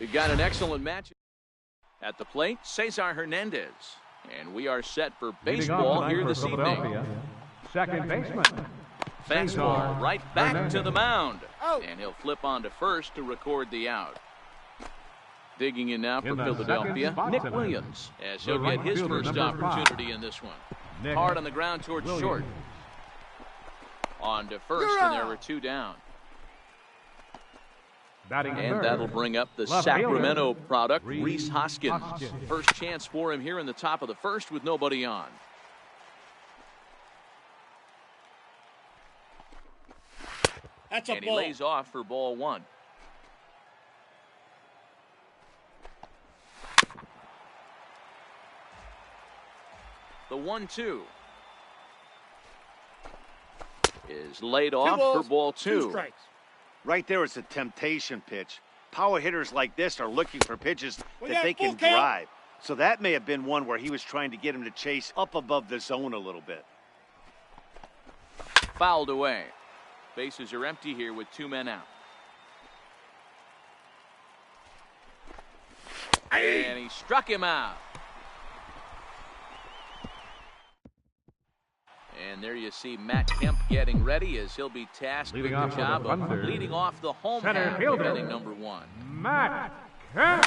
We've got an excellent match. At the plate, Cesar Hernandez. And we are set for baseball here this evening. Second baseman. Fastball right back to the mound. And he'll flip on to first to record the out. Digging in now for Philadelphia, Nick Williams, as he'll get his first opportunity in this one. Hard on the ground towards short. On to first, and there were two down. And that'll bring up the Sacramento product, Rhys Hoskins. First chance for him here in the top of the first with nobody on. That's a and ball. He lays off for ball one. The 1-2 is laid off for ball two. 2 strikes. Right there, it's a temptation pitch. Power hitters like this are looking for pitches that they can drive. So that may have been one where he was trying to get him to chase up above the zone a little bit. Fouled away. Bases are empty here with 2 men out. And he struck him out. And there you see Matt Kemp getting ready as he'll be tasked with the job of leading off the home half of inning number 1. Matt Kemp.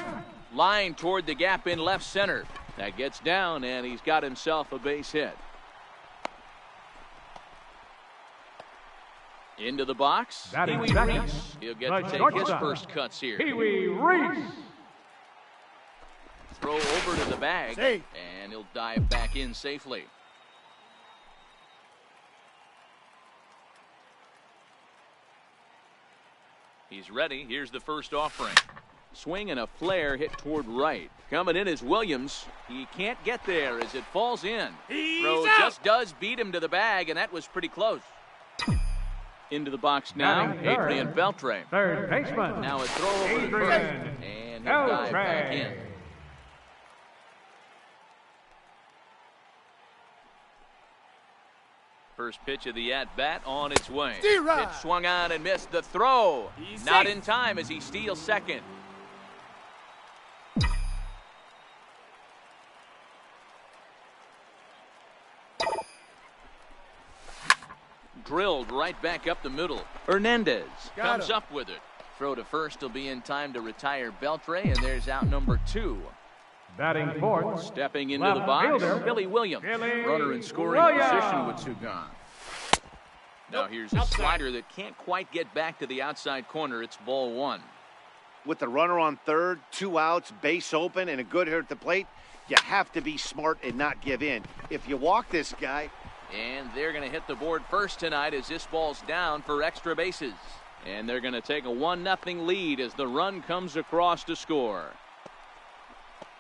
Line toward the gap in left center. That gets down, and he's got himself a base hit. Into the box, Pee-wee Reese. He'll get to take his first cuts here. Pee-wee Reese. Throw over to the bag, and he'll dive back in safely. He's ready. Here's the first offering. Swing and a flare hit toward right. Coming in is Williams. He can't get there as it falls in. Throw just does beat him to the bag, and that was pretty close. Into the box now, Adrian Beltre. Third baseman. Now a throw over to first, and he'll dive back in. First pitch of the at-bat on its way. It swung on and missed the throw. Not in time as he steals second. Drilled right back up the middle. Hernandez comes up with it. Throw to first will be in time to retire Beltre, and there's out number 2. Batting fourth. Stepping into the box, Billy Williams. Runner in scoring position with 2 gone. Now here's a slider that can't quite get back to the outside corner. It's ball 1. With the runner on third, 2 outs, base open, and a good hitter at the plate, you have to be smart and not give in. If you walk this guy. And they're going to hit the board first tonight as this ball's down for extra bases. And they're going to take a 1-0 lead as the run comes across to score.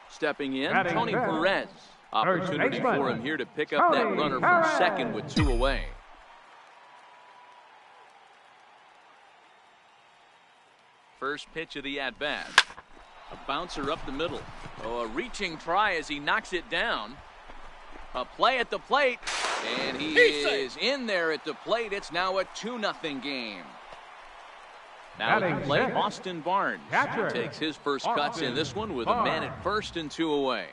Stepping in, Tony Perez. Opportunity for him here to pick up that runner from second with 2 away. First pitch of the at-bat. A bouncer up the middle. Oh, a reaching try as he knocks it down. A play at the plate, and he is in there at the plate. It's now a 2-0 game. Now at the plate, Austin Barnes takes his first cuts in this one with a man at first and 2 away.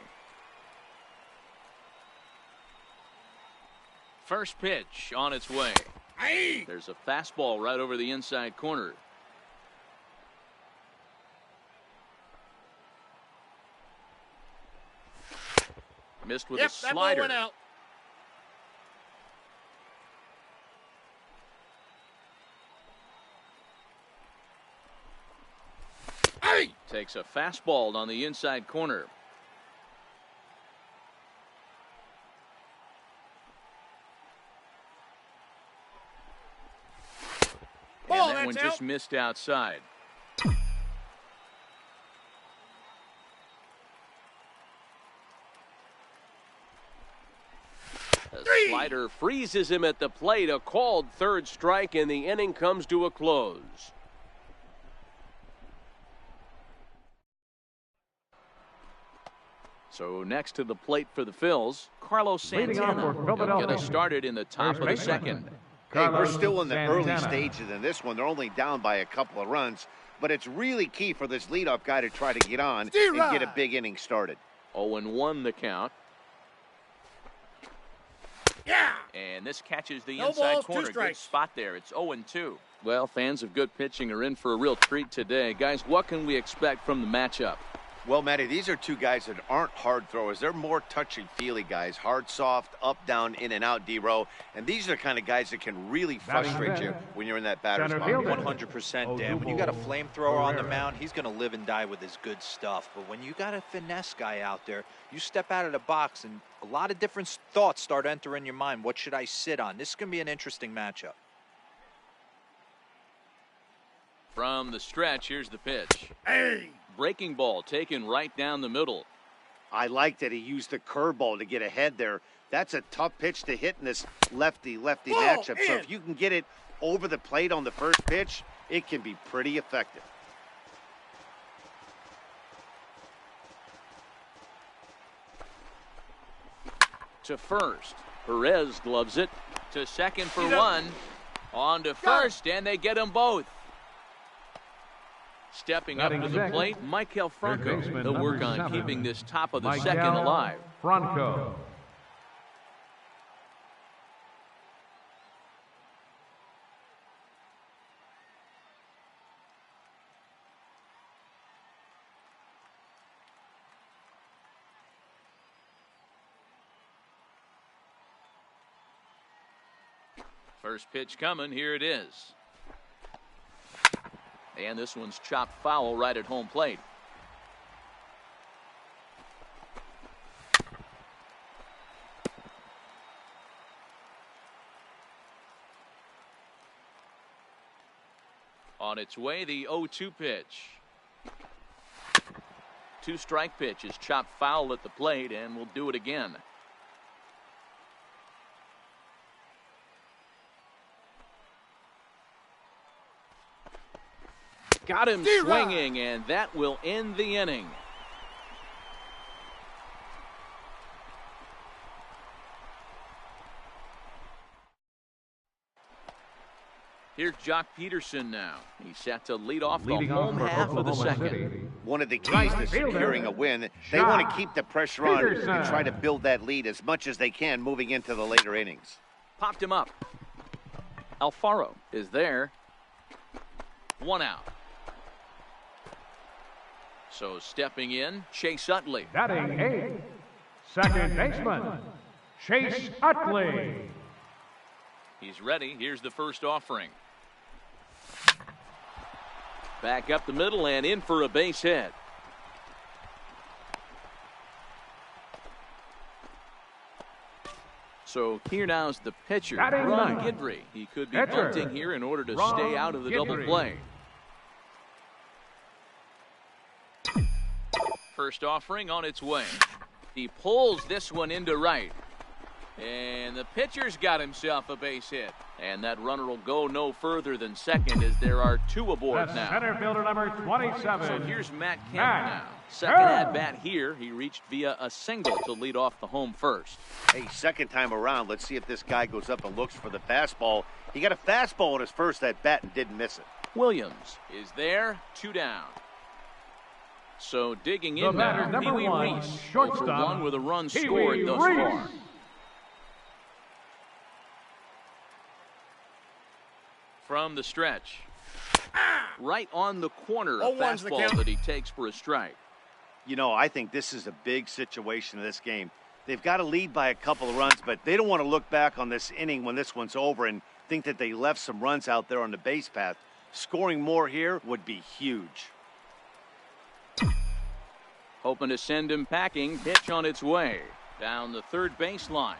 First pitch on its way. There's a fastball right over the inside corner. Missed with a slider. That ball went out. Takes a fastball on the inside corner. And that one just missed outside. The slider freezes him at the plate. A called third strike, and the inning comes to a close. So next to the plate for the Phils, Carlos Santana. He'll get us started in the top of the second. Hey, we're still in the early stages in this one. They're only down by a couple of runs. but it's really key for this leadoff guy to try to get on and get a big inning started. 0-1 the count. Yeah. And this catches the No inside balls, corner. 2 Good strikes. spot there. It's 0-2. Well, fans of good pitching are in for a real treat today. Guys, what can we expect from the matchup? Well, Matty, these are two guys that aren't hard throwers. They're more touchy-feely guys. Hard, soft, up, down, in, and out, D-row. And these are the kind of guys that can really frustrate you when you're in that batter's box. 100%, Dan. When you got a flamethrower on the mound, he's going to live and die with his good stuff. But when you got a finesse guy out there, you step out of the box and a lot of different thoughts start entering your mind. What should I sit on? This is going to be an interesting matchup. From the stretch, here's the pitch. Hey. Breaking ball taken right down the middle. I like that he used the curveball to get ahead there. That's a tough pitch to hit in this lefty-lefty matchup. So if you can get it over the plate on the first pitch, it can be pretty effective. To first. Perez gloves it. To second for one. On to first, and they get them both. Stepping up to the plate, Michael Franco. He'll work on keeping this top of the second alive. Franco. First pitch coming, here it is. And this one's chopped foul right at home plate. On its way, the 0-2 pitch. 2-strike pitch is chopped foul at the plate, and we'll do it again. Got him swinging, and that will end the inning. Here's Jock Peterson now. He's set to lead off the home half of the second. One of the keys to securing a win, they want to keep the pressure on and try to build that lead as much as they can moving into the later innings. Popped him up. Alfaro is there. 1 out. So stepping in, Chase Utley. Batting 8th, second baseman, Chase Utley. He's ready. Here's the first offering. Back up the middle and in for a base hit. So here now's the pitcher, Ron Guidry. He could be bunting here in order to stay out of the double play. First offering on its way. He pulls this one into right. And the pitcher's got himself a base hit. And that runner will go no further than second as there are 2 aboard now. Center fielder number 27. So here's Matt Kemp now. Second at bat here. He reached via a single to lead off the home first. Hey, second time around, let's see if this guy goes up and looks for the fastball. He got a fastball on his first at bat and didn't miss it. Williams is there, 2 down. So digging in now, Pee Wee Reese, 0-for-1 with a run scored thus far. From the stretch, right on the corner, a fastball that he takes for a strike. You know, I think this is a big situation in this game. They've got to lead by a couple of runs, but they don't want to look back on this inning when this one's over and think that they left some runs out there on the base path. Scoring more here would be huge. Hoping to send him packing. Pitch on its way. Down the third baseline.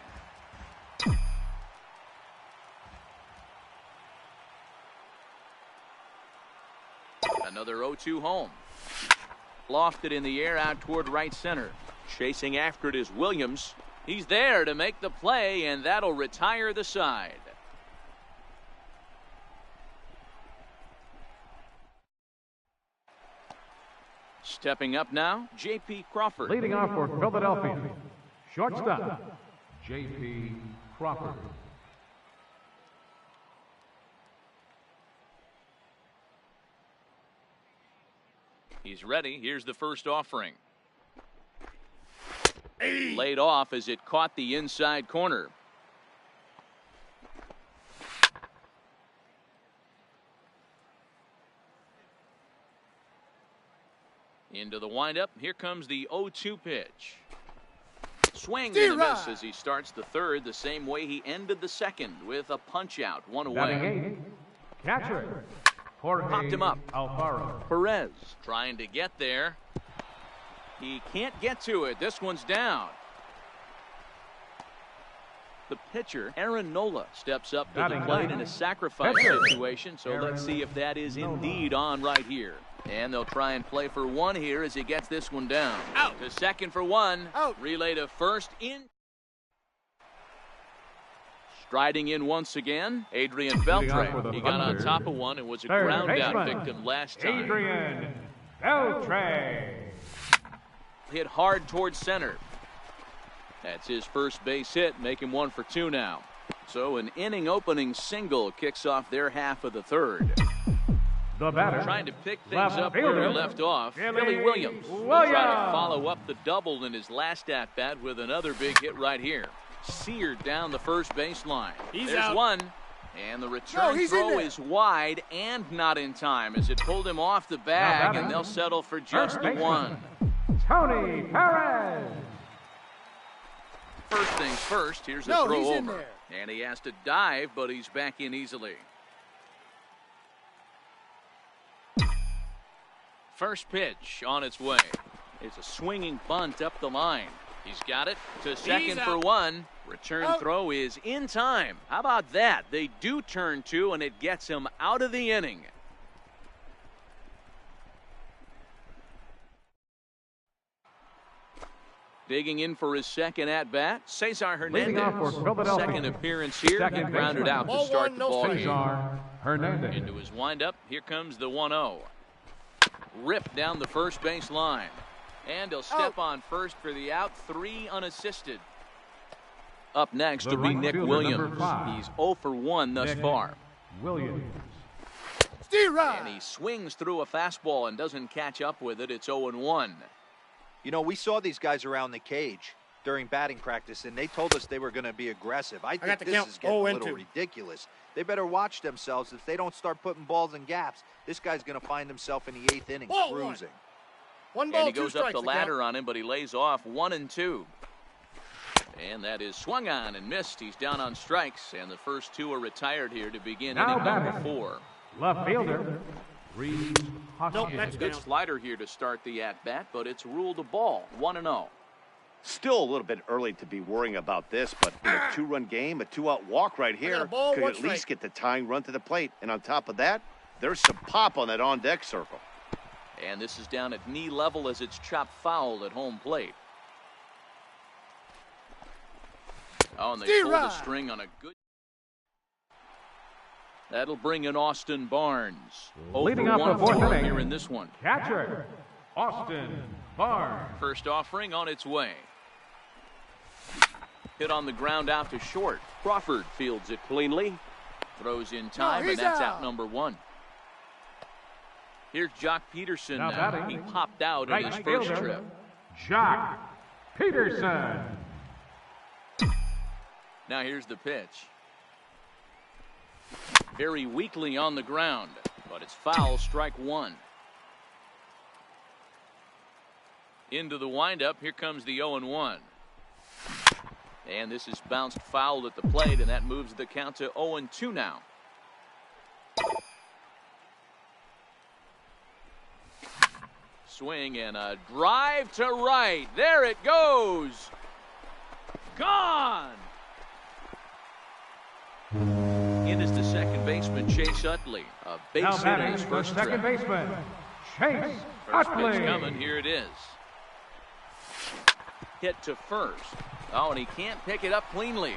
Another 0-2 home. Lofted in the air out toward right center. Chasing after it is Williams. He's there to make the play, and that'll retire the side. Stepping up now, J.P. Crawford. Leading off for Philadelphia, shortstop, J.P. Crawford. He's ready. Here's the first offering. Laid off as it caught the inside corner. Into the windup. Here comes the 0-2 pitch. Swing and a miss as he starts the third the same way he ended the second with a punch out, one away. Catcher. Popped him up. Alfaro. Perez trying to get there. He can't get to it. This one's down. The pitcher, Aaron Nola, steps up to the plate in a sacrifice situation. So let's see if that is indeed on right here. And they'll try and play for one here as he gets this one down. Out. To second for one. Out. Relay to first in. Striding in once again, Adrian Beltre. He got on top of one and was a ground out victim last time. Adrian Beltre. Hit hard towards center. That's his first base hit, making 1 for 2 now. So an inning opening single kicks off their half of the third. The batter. Trying to pick things up where he left off. Billy Williams. Trying to follow up the double in his last at-bat with another big hit right here. Seared down the first baseline. There's out. One. And the return throw is wide and not in time as it pulled him off the bag, and they'll settle for just the one. Tony Perez. First things first, here's a throw over. And he has to dive, but he's back in easily. First pitch on its way. It's a swinging bunt up the line. He's got it to second for one. Return throw is in time. How about that? They do turn two, and it gets him out of the inning. Digging in for his second at-bat, Cesar Hernandez. Second appearance here. He grounded out to start the ball game. Into his windup, here comes the 1-0. Ripped down the first base line. And he'll step on first for the out, 3 unassisted. Up next will be Nick Williams. He's 0 for 1 thus far. Williams. And he swings through a fastball and doesn't catch up with it. It's 0-1. You know, we saw these guys around the cage during batting practice, and they told us they were going to be aggressive. I think this is getting a little ridiculous. They better watch themselves. If they don't start putting balls in gaps, this guy's going to find himself in the 8th inning cruising. One ball, and he goes up the ladder on him, but he lays off 1-2. And that is swung on and missed. He's down on strikes, and the first 2 are retired here to begin inning number 4. Left fielder. Good slider here to start the at-bat, but it's ruled a ball, 1-0. Still a little bit early to be worrying about this, but in a 2-run game, a 2-out walk right here could at least get the tying run to the plate. And on top of that, there's some pop on that on-deck circle. And this is down at knee level as it's chopped foul at home plate. Oh, and they pull the string on a good. That'll bring in Austin Barnes. Leading up the 4th inning here in this one. Catcher, Austin Barnes. First offering on its way. Hit on the ground out to short. Crawford fields it cleanly. Throws in time, and that's out number 1. Here's Jock Peterson now. He popped out on his first trip. Jock Peterson. Now here's the pitch. Very weakly on the ground, but it's foul, strike 1. Into the windup, here comes the 0-1. And this is bounced foul at the plate, and that moves the count to 0-2 now. Swing and a drive to right. There it goes. Gone. In is the second baseman, Chase Utley. A base hit in his first second trip. baseman, Chase First Utley. pitch coming. Here it is. Hit to first. Oh, and he can't pick it up cleanly.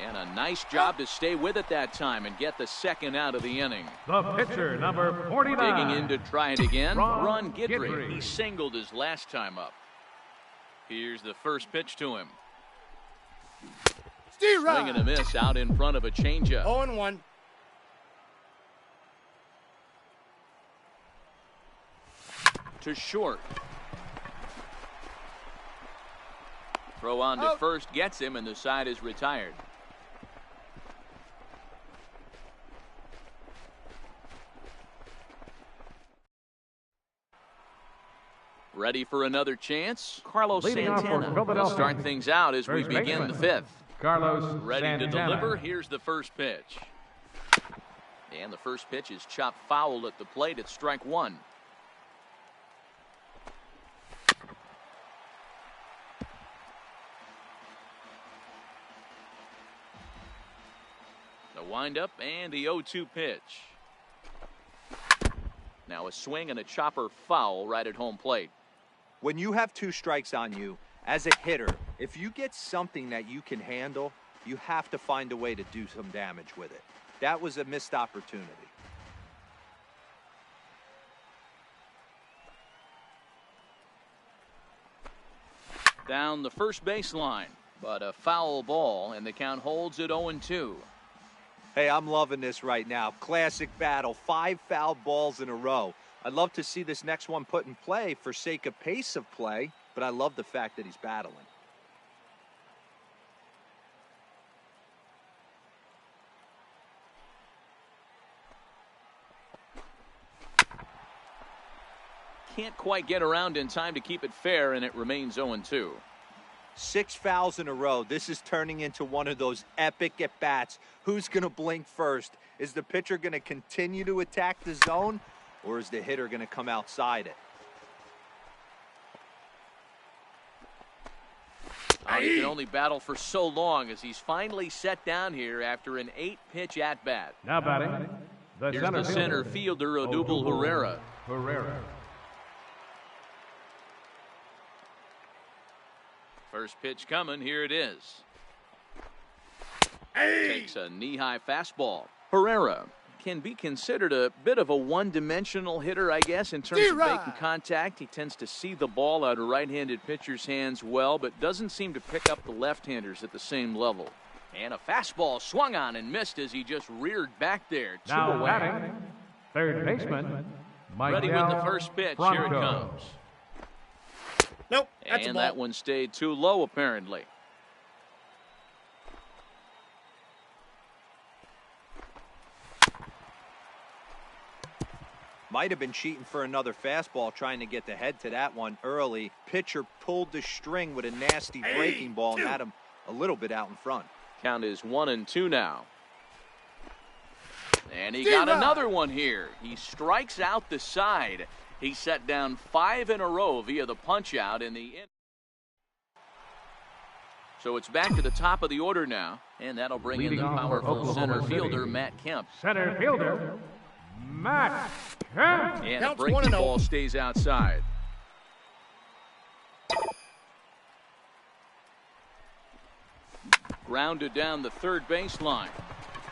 And a nice job to stay with it that time and get the second out of the inning. The pitcher, number 49. Digging in to try it again. Ron Guidry. He singled his last time up. Here's the first pitch to him. Swing and a miss out in front of a changeup. to short. Throw on to first gets him, and the side is retired. Ready for another chance? Carlos Santana will start things out as we begin the fifth. Carlos Ready Santana. to deliver. Here's the first pitch. And the first pitch is chopped foul at the plate. It's strike one. The windup and the 0-2 pitch. Now a swing and a chopper foul right at home plate. When you have 2 strikes on you, as a hitter, if you get something that you can handle, you have to find a way to do some damage with it. That was a missed opportunity. Down the first baseline, but a foul ball, and the count holds at 0-2. Hey, I'm loving this right now. Classic battle, 5 foul balls in a row. I'd love to see this next one put in play for sake of pace of play, but I love the fact that he's battling. Can't quite get around in time to keep it fair, and it remains 0-2. 6 fouls in a row. This is turning into one of those epic at-bats. Who's going to blink first? Is the pitcher going to continue to attack the zone, or is the hitter going to come outside it? He can only battle for so long as he's finally set down here after an 8-pitch at-bat. Now batting, Here's the center fielder, Odubel Herrera. First pitch coming, here it is. Takes a knee-high fastball. Herrera can be considered a bit of a one-dimensional hitter, I guess, in terms of making contact. He tends to see the ball out of right-handed pitcher's hands well, but doesn't seem to pick up the left-handers at the same level. And a fastball swung on and missed as he just reared back there. 2 Now away. batting, third baseman, Ready with the first pitch. Here it comes. Nope, that's a And ball. that one stayed too low, apparently. Might have been cheating for another fastball, trying to get the head to that one early. Pitcher pulled the string with a nasty breaking ball and had him a little bit out in front. Count is 1-2 now. And he got another one here. He strikes out the side. He set down 5 in a row via the punch out in the inning. So it's back to the top of the order now, and that'll bring in the powerful center fielder, Matt Kemp. Center fielder, Matt Kemp. And the breaking ball stays outside. Grounded down the third baseline.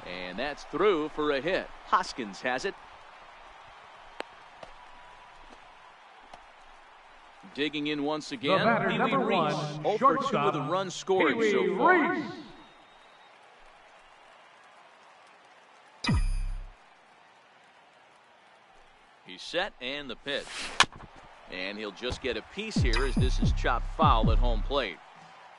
And that's through for a hit. Hoskins has it. Digging in once again, Pee Wee Reese. 0 for 2 with a run scored so far. He's set and the pitch. And he'll just get a piece here as this is chopped foul at home plate.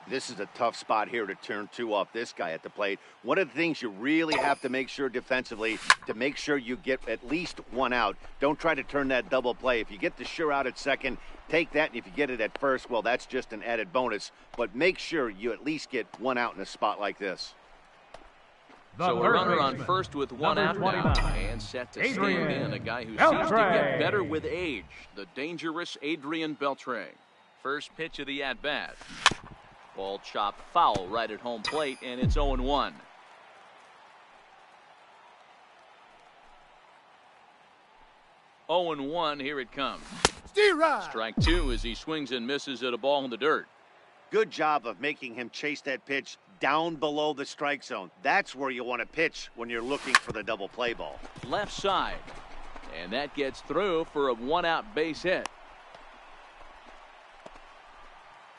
This is a tough spot here to turn 2 off this guy at the plate. One of the things you really have to make sure defensively, to make sure you get at least 1 out. Don't try to turn that double play. If you get the sure out at second, take that, and if you get it at first, well, that's just an added bonus. But make sure you at least get 1 out in a spot like this. So a runner on first with 1 out now, and set to stand in, a guy who seems to get better with age, the dangerous Adrian Beltre. First pitch of the at-bat. Ball chopped foul right at home plate, and it's 0-1. Here it comes. Strike 2 as he swings and misses at a ball in the dirt. Good job of making him chase that pitch down below the strike zone. That's where you want to pitch when you're looking for the double play ball. Left side, and that gets through for a 1-out base hit.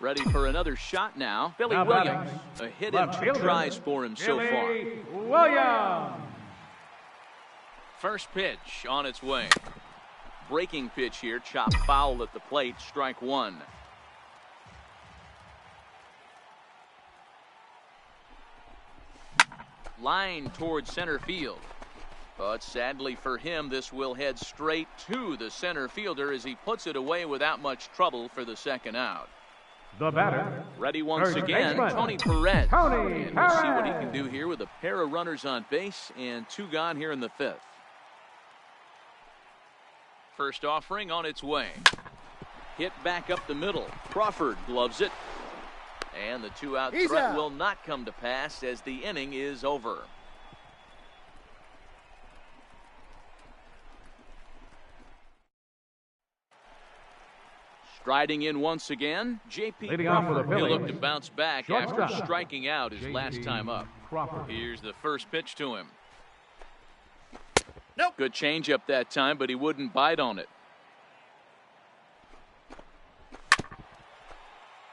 Ready for another shot now. Billy Williams. A hit in 2 tries for him so far. Williams. First pitch on its way. breaking pitch here. Chop foul at the plate. Strike one. Line towards center field. But sadly for him, this will head straight to the center fielder as he puts it away without much trouble for the second out. The batter. Ready once First again, baseman, Tony Perez. Tony And we'll see what he Perez. can do here with a pair of runners on base and 2 gone here in the 5th. First offering on its way. Hit back up the middle. Crawford gloves it. And the 2-out threat will not come to pass as the inning is over. Striding in once again, J.P. Leading off Crawford. with a He'll Philly. look to bounce back Shortstop. after striking out his last J.P. time up. Crawford. Here's the first pitch to him. Nope. Good changeup that time, but he wouldn't bite on it.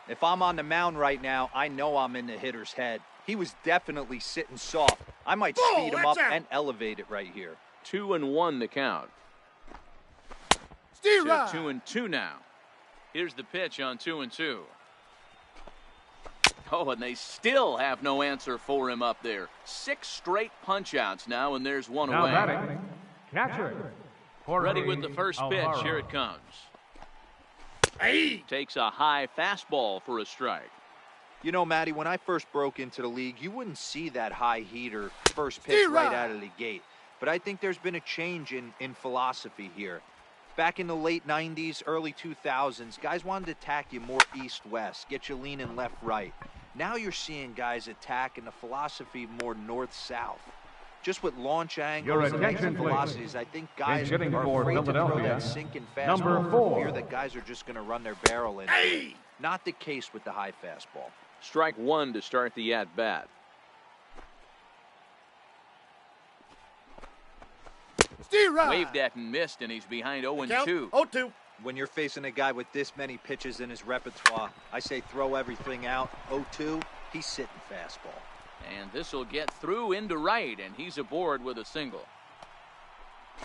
If I'm on the mound right now, I know I'm in the hitter's head. He was definitely sitting soft. I might speed him up and elevate it right here. 2-1 the count. Steve To Rye. 2-2 now. Here's the pitch on 2-2. Oh, and they still have no answer for him up there. 6 straight punch-outs now, and there's one Now away. batting. Catcher. Jorge Ready with the first pitch. Alvaro. Here it comes. Hey. Takes a high fastball for a strike. You know, Matty, when I first broke into the league, you wouldn't see that high heater first pitch Steve right Rye. out of the gate. But I think there's been a change in philosophy here. Back in the late 90s, early 2000s, guys wanted to attack you more east-west, get you leaning left-right. Now you're seeing guys attack in the philosophy more north-south. Just with launch angles and attention, exit please. velocities, I think guys hitting are for afraid to throw Philadelphia, that sinking number fastball for 4. fear that guys are just going to run their barrel in. Hey. Not the case with the high fastball. Strike one to start the at-bat. Steve Rye. Waved at and missed, and he's behind 0-2. Count 0-2. When you're facing a guy with this many pitches in his repertoire, I say throw everything out. 0-2, he's sitting fastball. And this will get through into right, and he's aboard with a single.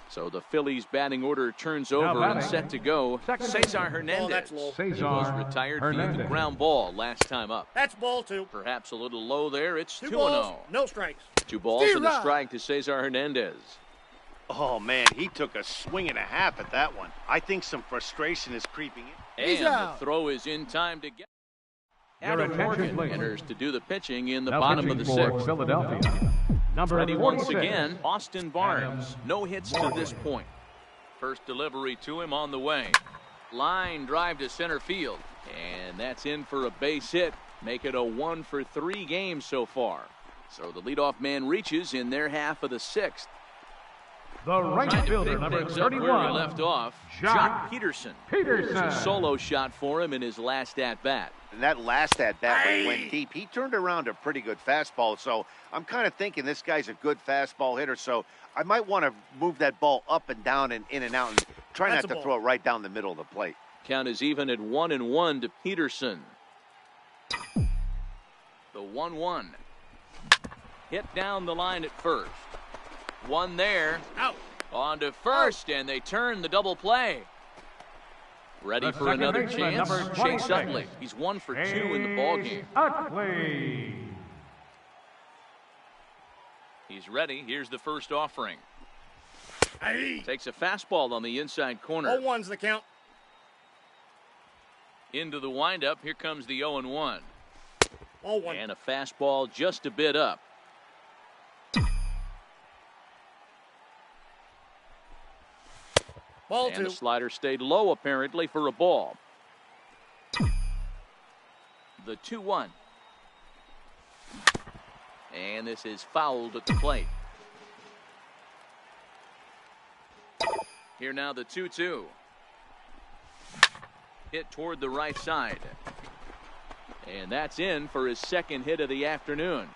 So the Phillies batting order turns over and batting. set to go. Second Cesar baseman. Oh, Hernandez. that's low. He was Cesar retired via the Hernandez. ground ball last time up. That's ball 2. Perhaps a little low there. It's 2 2-0. balls, no strikes. 2 balls Steve and a Rye. strike to Cesar Hernandez. Oh, man, he took a swing and a half at that one. I think some frustration is creeping in. He's And the out. throw is in time to get. Your Adam attention, Morgan please. enters to do the pitching in the Now bottom of pitching the for 6th. Philadelphia. Number Ready once 46. again, Austin Barnes. Adam No hits to this point. First delivery to him on the way. Line drive to center field. And that's in for a base hit. Make it a 1 for 3 games so far. So the leadoff man reaches in their half of the 6th. The right Trying to fielder, pick number things up where we 31. left off. Jock Jock Peterson. Peterson. It's a solo shot for him in his last at-bat. And that last at-bat when he went deep, he turned around a pretty good fastball. So I'm kind of thinking this guy's a good fastball hitter. So I might want to move that ball up and down and in and out and try That's not a to ball. throw it right down the middle of the plate. Count is even at 1-1 to Peterson. The 1-1. Hit down the line at first. One there. Out. On to first, and they turn the double play. Ready The for second another baseman, chance. number Chase 26. Utley. He's 1 for 2 in the ballgame. Utley. He's ready. Here's the first offering. Hey. Takes a fastball on the inside corner. 0-1's the count. Into the windup. Here comes the 0-1. Ball 1. And a fastball just a bit up. Ball And 2. the slider stayed low apparently for a ball. The 2-1. And this is fouled at the plate. Here now the 2-2. Hit toward the right side. And that's in for his second hit of the afternoon.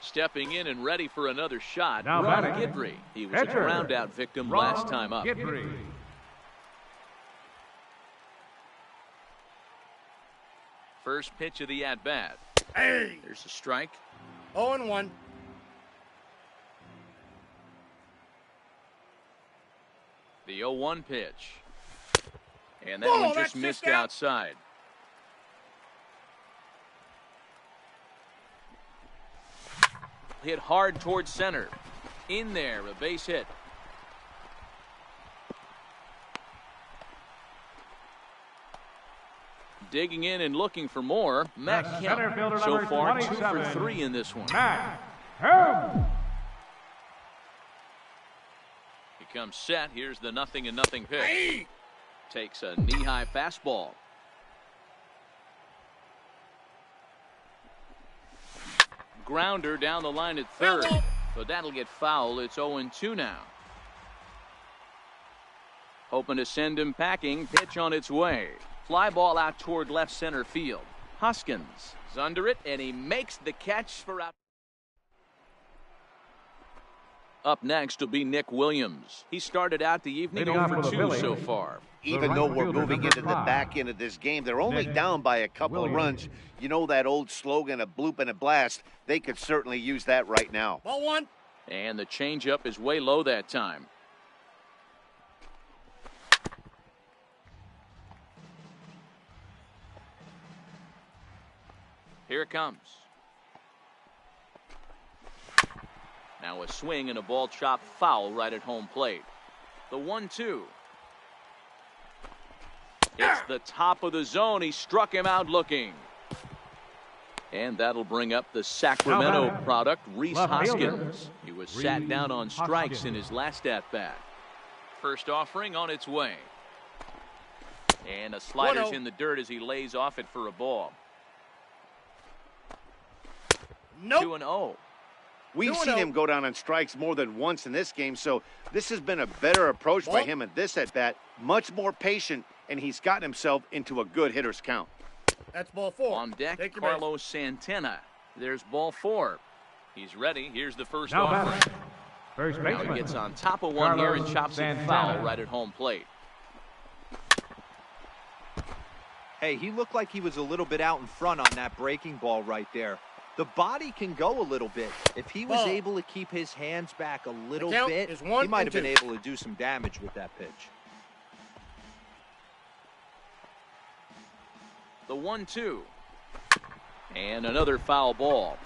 Stepping in and ready for another shot. Now Ron batting. Guidry. He was a Pitcher. ground out victim Ron last time up. Guidry. First pitch of the at-bat. Hey. There's a strike. 0-1. The 0-1 pitch. And that one just missed outside. Hit hard towards center. In there, a base hit. Digging in and looking for more, Matt Kemp. So far, 2 for 3 in this one. Matt Kemp. He comes set. Here's the 0-0 pitch. Takes a knee-high fastball. Grounder down the line at third. But that'll get foul. It's 0-2 now. Hoping to send him packing. Pitch on its way. Fly ball out toward left center field. Hoskins is under it, and he makes the catch for out. Up next will be Nick Williams. He started out the evening 0 for 2 so far. Even though we're moving into the back end of this game, they're only down by a couple of runs. You know that old slogan, a bloop and a blast. They could certainly use that right now. Ball 1. And the changeup is way low that time. Here it comes. Now a swing and a ball chopped foul right at home plate. The 1-2. It's the top of the zone. He struck him out looking. And that'll bring up the Sacramento product, Rhys Hoskins. He was sat down on strikes in his last at-bat. First offering on its way. And a slider's in the dirt as he lays off it for a ball. Nope. 2-0. We've seen him go down on strikes more than once in this game, so this has been a better approach by him at this at-bat. Much more patient, and he's gotten himself into a good hitter's count. That's ball 4. On deck, Take your Carlos base. Santana. There's ball 4. He's ready. Here's the first Now offering. batting, first Now baseman. he gets on top of one here and Carlos chops it Santana. foul right at home plate. Hey, he looked like he was a little bit out in front on that breaking ball right there. The body can go a little bit. If he was able to keep his hands back a little bit, he might have been able to do some damage with that pitch. The 1-2. And another foul ball.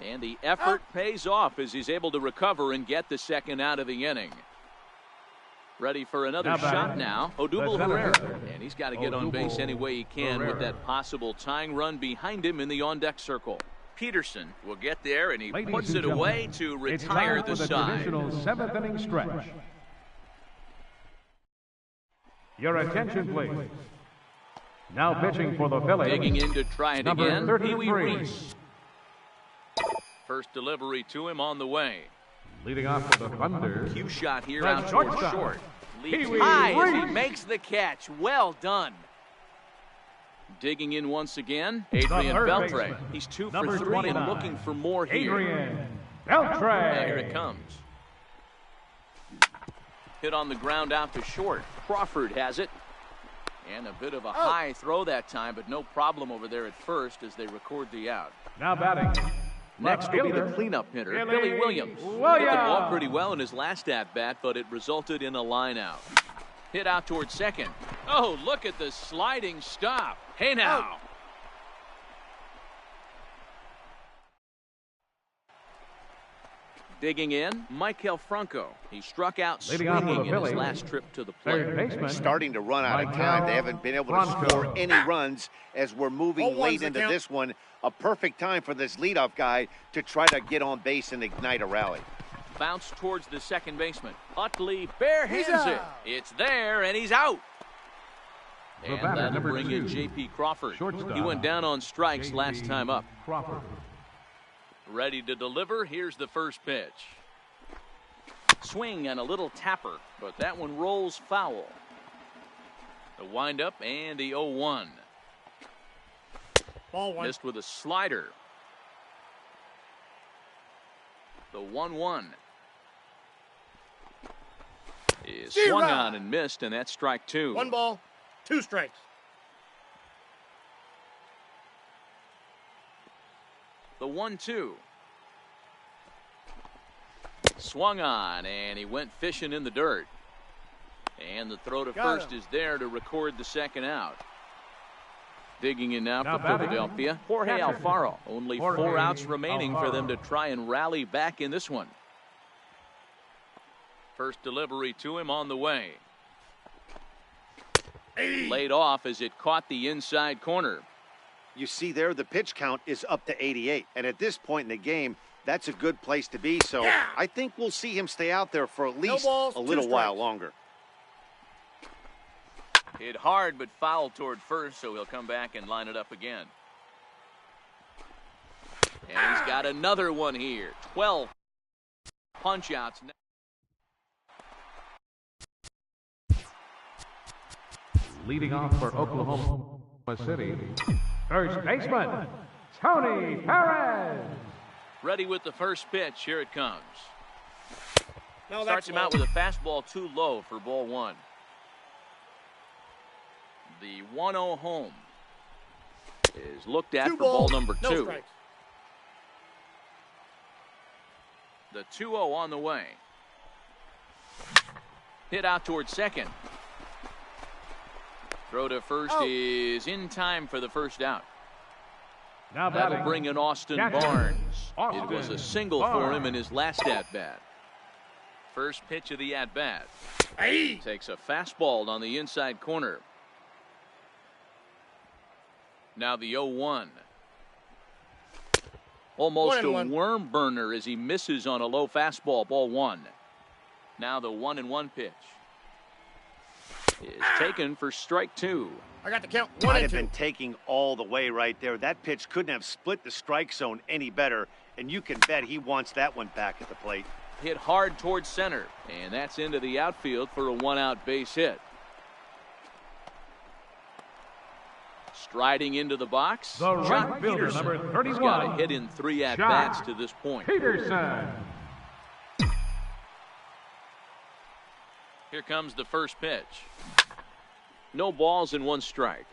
And the effort pays off as he's able to recover and get the second out of the inning. Ready for another shot now. Odubel Herrera. And he's got to get on base any way he can with that possible tying run behind him in the on-deck circle. Peterson will get there, and he puts it away to retire the side. Traditional 7th inning stretch. Your attention, please. Now pitching for the Phillies. Digging in to try it Number again. 33. Pee-wee Reese. First delivery to him on the way. Leading off for the Thunder. Cue shot here The out towards shortstop. short. Leaps Pee-wee high as he Reese. makes the catch. Well done. Digging in once again, Adrian third Beltre. baseman. He's 2 for Number 3 and 29. looking for more here. Adrian Now Beltre. here it comes. Hit on the ground out to short. Crawford has it. And a bit of a high throw that time, but no problem over there at first as they record the out. Now batting. Next will be the fielder, cleanup hitter, Billy Billy Williams. Hit the ball pretty well in his last at-bat, but it resulted in a line out. Hit out towards second. Oh, look at the sliding stop. Hey now. Digging in, Michael Franco. He struck out Leading off for the swinging in his Phillies. last trip to the Third plate. baseman. Starting to run out of time. They haven't been able to Franco. score any runs as we're moving 0-1's late the into count. this one. A perfect time for this leadoff guy to try to get on base and ignite a rally. Bounce towards the second baseman. Utley barehands He's it. out. It's there, and he's out. The And batter, that'll number bring in 2, J.P. Crawford. shortstop, He went down on strikes last J.P. time up. Crawford. Ready to deliver. Here's the first pitch. Swing and a little tapper, but that one rolls foul. The windup and the 0-1. Ball 1. Missed with a slider. The 1-1 is swung on and missed, and that's strike 2. 1 ball, 2 strikes. The 1-2. Swung on, and he went fishing in the dirt. And the throw to Got first him. is there to record the second out. Digging in now Now for batting, Philadelphia, Jorge catcher, Alfaro. Only 4 Jorge outs remaining for them to Alfaro. try and rally back in this one. First delivery to him on the way. Laid off as it caught the inside corner. You see there, the pitch count is up to 88. And at this point in the game, that's a good place to be. So Yeah. I think we'll see him stay out there for at least balls, a 2 little while strikes. longer. Hit hard but foul toward first, so he'll come back and line it up again. And he's got another one here. 12 punch outs. Leading off for Oklahoma City, first baseman, Tony Perez. Ready with the first pitch. Here it comes. No, Starts that's him out with a fastball too low for ball 1. The 1-0 home is looked at 2 for ball balls, number 2. no strikes. The 2-0 on the way. Hit out towards second. Throw to first Out. is in time for the first out. Now That'll batting, bring in Austin catcher, Barnes. It was a Austin single for him in Barnes. his last at-bat. First pitch of the at-bat. Hey. Takes a fastball on the inside corner. Now the 0-1. Almost a 1-1. worm burner as he misses on a low fastball, ball 1. Now the 1-1 pitch is taken for strike 2. I got the count. 1 Might and have 2. been taking all the way right there. That pitch couldn't have split the strike zone any better, and you can bet he wants that one back at the plate. Hit hard towards center, and that's into the outfield for a 1-out base hit. Striding into the box, The right Jock fielder, Peterson. number 31. He's got a hit in 3 at-bats Jock to this point. Peterson. Here comes the first pitch. No balls and 1 strike.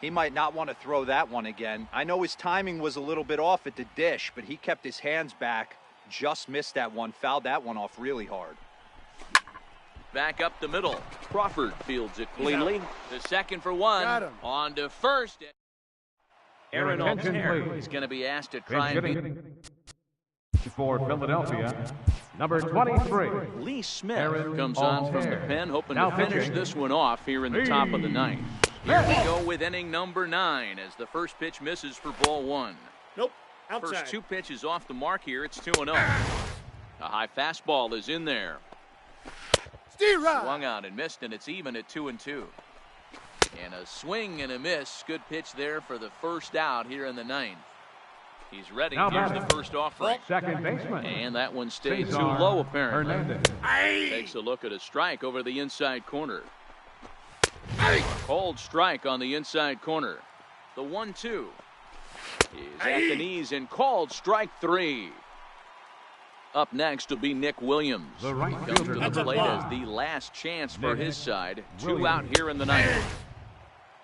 He might not want to throw that one again. I know his timing was a little bit off at the dish, but he kept his hands back, just missed that one, fouled that one off really hard. Back up the middle. Crawford fields it cleanly. The second for Got 1. him. On to first. Aaron Your attention, Altair please. is going to be asked to Pitch try and beat hitting for Philadelphia, number 23. Lee Smith. Aaron Comes on from the Altair. pen, hoping Now to finish pitching, this one off here in the top of the 9th. Here we go with inning number 9 as the first pitch misses for ball 1. Nope. Outside. First 2 pitches off the mark here. It's 2-0. A high fastball is in there. Steve Rod. Swung out and missed, and it's even at 2-2. And a swing and a miss. Good pitch there for the first out here in the 9th. He's ready. Now Here's the batting. first offering. Second baseman, And that one stayed too Cesar low, apparently. Hernandez. Takes a look at a strike over the inside corner. Cold strike on the inside corner. The 1-2 is at the knees and called strike 3. Up next will be Nick Williams. The right He comes to fielder, the That's a plate ball. as the last chance for Nick his side. 2 Williams. out here in the 9th.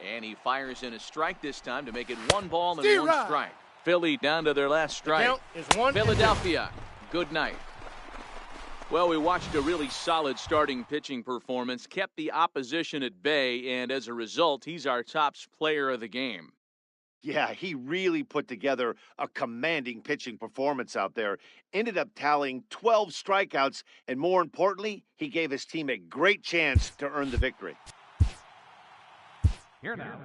And he fires in a strike this time to make it 1 ball and Steve 1 Rod. strike. Philly down to their last strike. Count is 1 and 2. Philadelphia, good night. Well, we watched a really solid starting pitching performance, kept the opposition at bay, and as a result, he's our top player of the game. Yeah, he really put together a commanding pitching performance out there. Ended up tallying 12 strikeouts, and more importantly, he gave his team a great chance to earn the victory. Here now,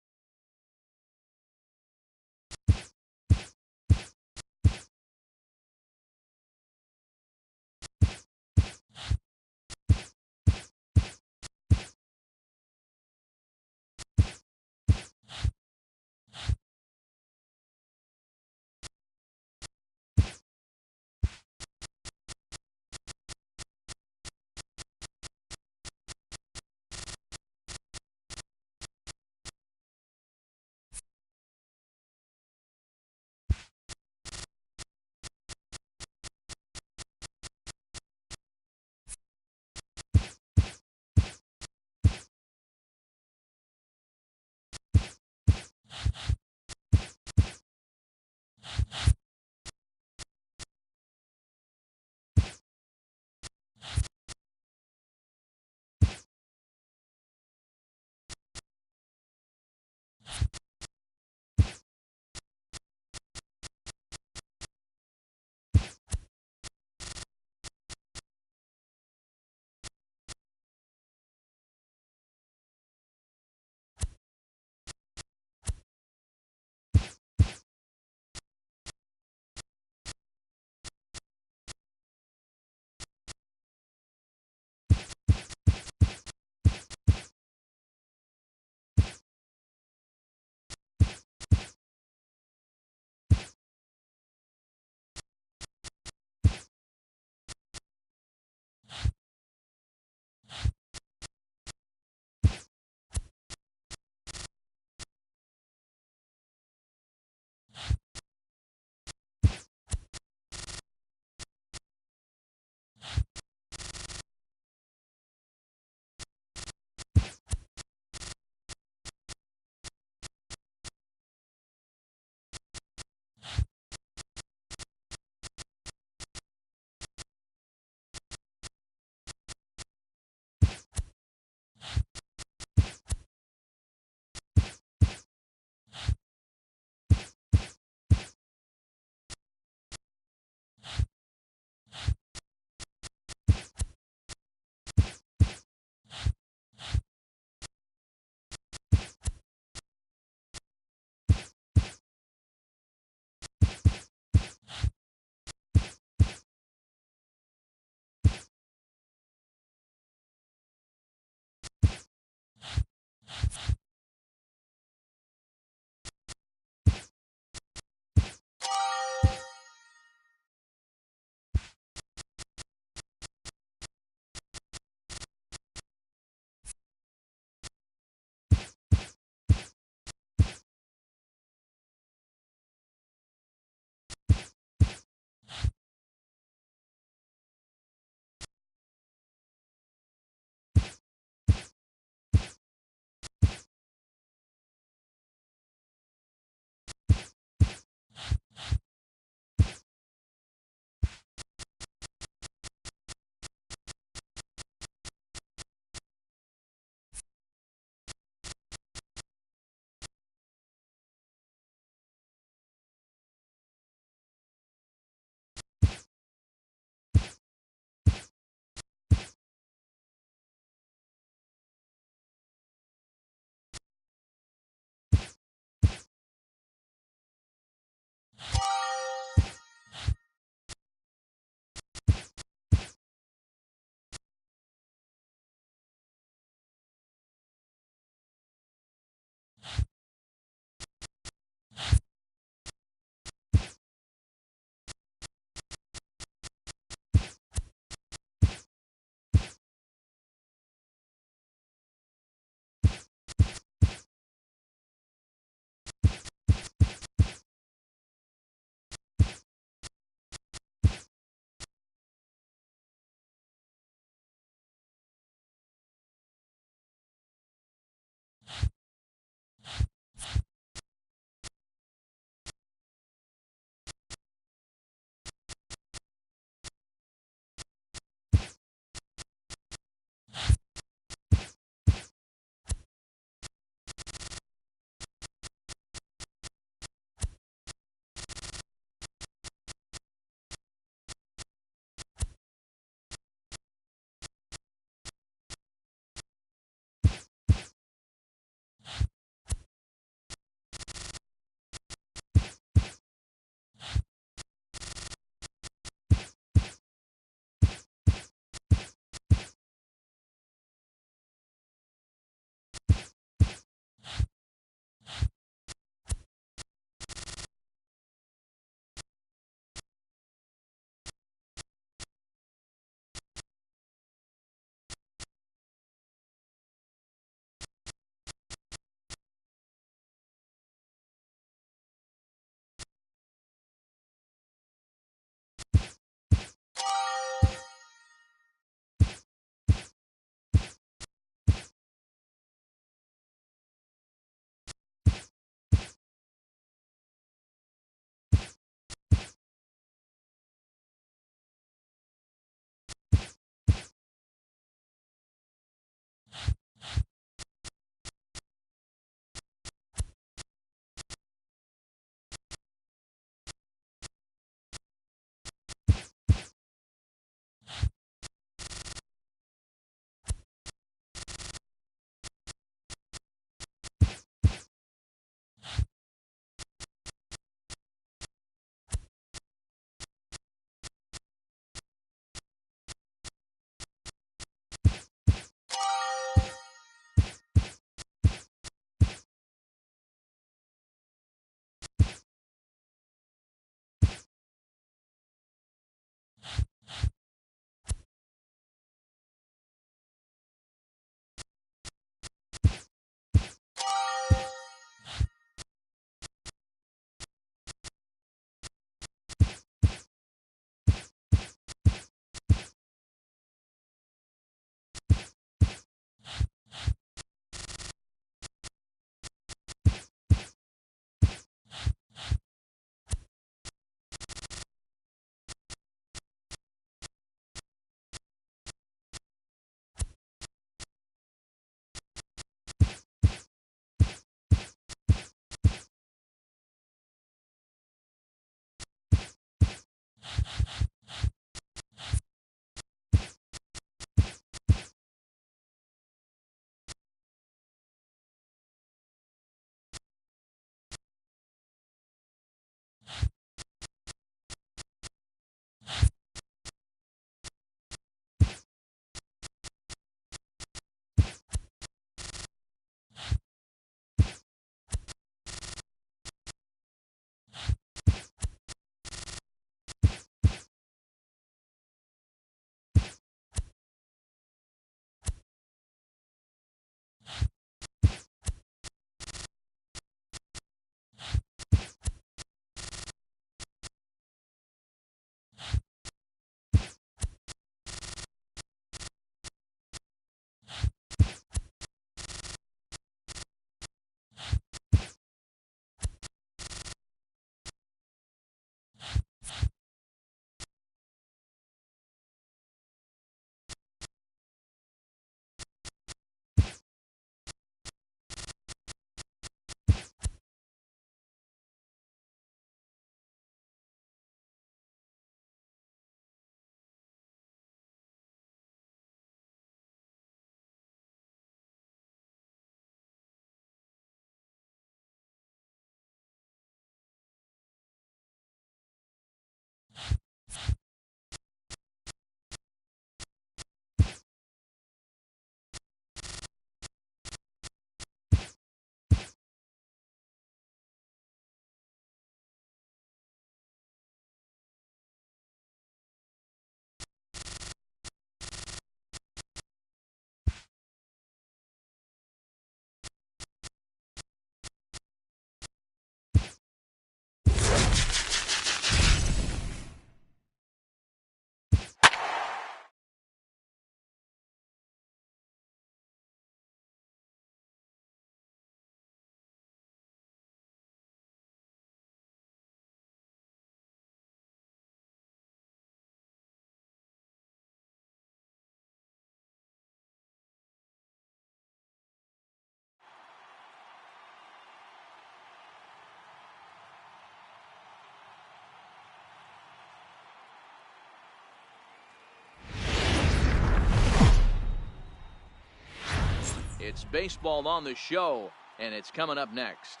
It's baseball on the show, and it's coming up next.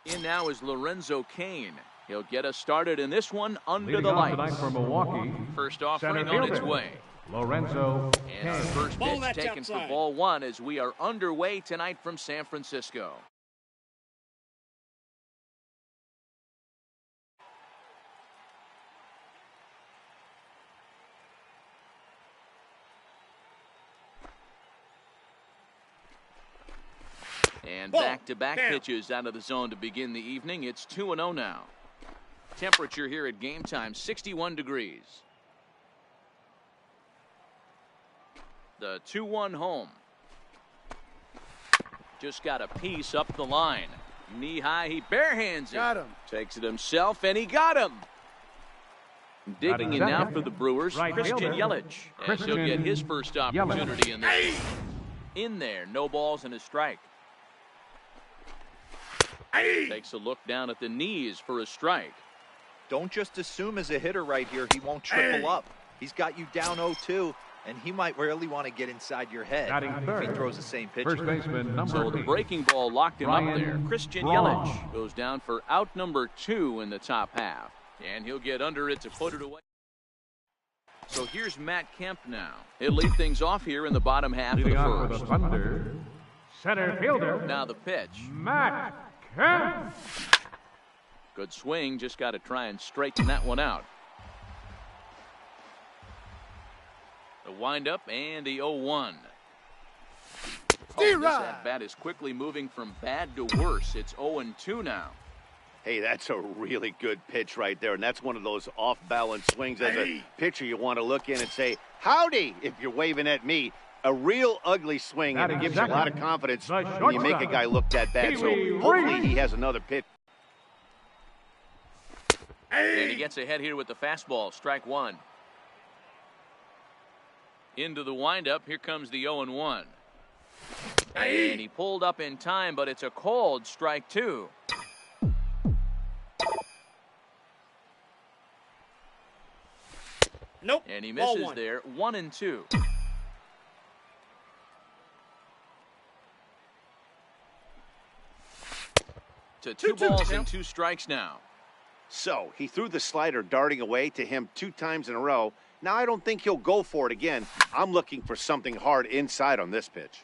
In now is Lorenzo Cain. He'll get us started in this one under Leading the off lights. tonight for Milwaukee, First center offering on its fielder, way. Lorenzo And our Cain. first Ball pitch that's taken for outside. ball one as we are underway tonight from San Francisco. And Ball. back-to-back Down. pitches out of the zone to begin the evening. It's 2-0 now. Temperature here at game time, 61 degrees. The 2-1 home. Just got a piece up the line. Knee high, he barehands it. Got him. Takes it himself, and he got him. Digging in now second, for the Brewers, right Christian fielder, Yelich. As he'll get his first opportunity in this. In there, no balls and a strike. Takes a look down at the knees for a strike. Don't just assume as a hitter right here he won't triple up. He's got you down 0-2, and he might really want to get inside your head Batting if he third, throws the same pitch. first baseman number So the 8. breaking ball locked him up Ryan there. Christian Braun. Yelich goes down for out number 2 in the top half. And he'll get under it to put it away. So here's Matt Kemp now. He'll lead things off here in the bottom half Leading of off the for the first. Thunder, center fielder, Now the pitch. Matt Kemp. Good swing, just got to try and straighten that one out. The windup and the 0-1. This at-bat is quickly moving from bad to worse. It's 0-2 now. Hey, that's a really good pitch right there, and that's one of those off-balance swings. As a pitcher, you want to look in and say, howdy, if you're waving at me. A real ugly swing, and it gives you a lot of confidence when you make a guy look that bad. So hopefully he has another pitch. And he gets ahead here with the fastball. Strike one. Into the windup. Here comes the 0-1. And he pulled up in time, but it's a called strike two. Nope. And he Ball misses one. there. 1-2. To two 2-2 balls now. and 2 strikes now. So he threw the slider darting away to him 2 times in a row. Now I don't think he'll go for it again. I'm looking for something hard inside on this pitch.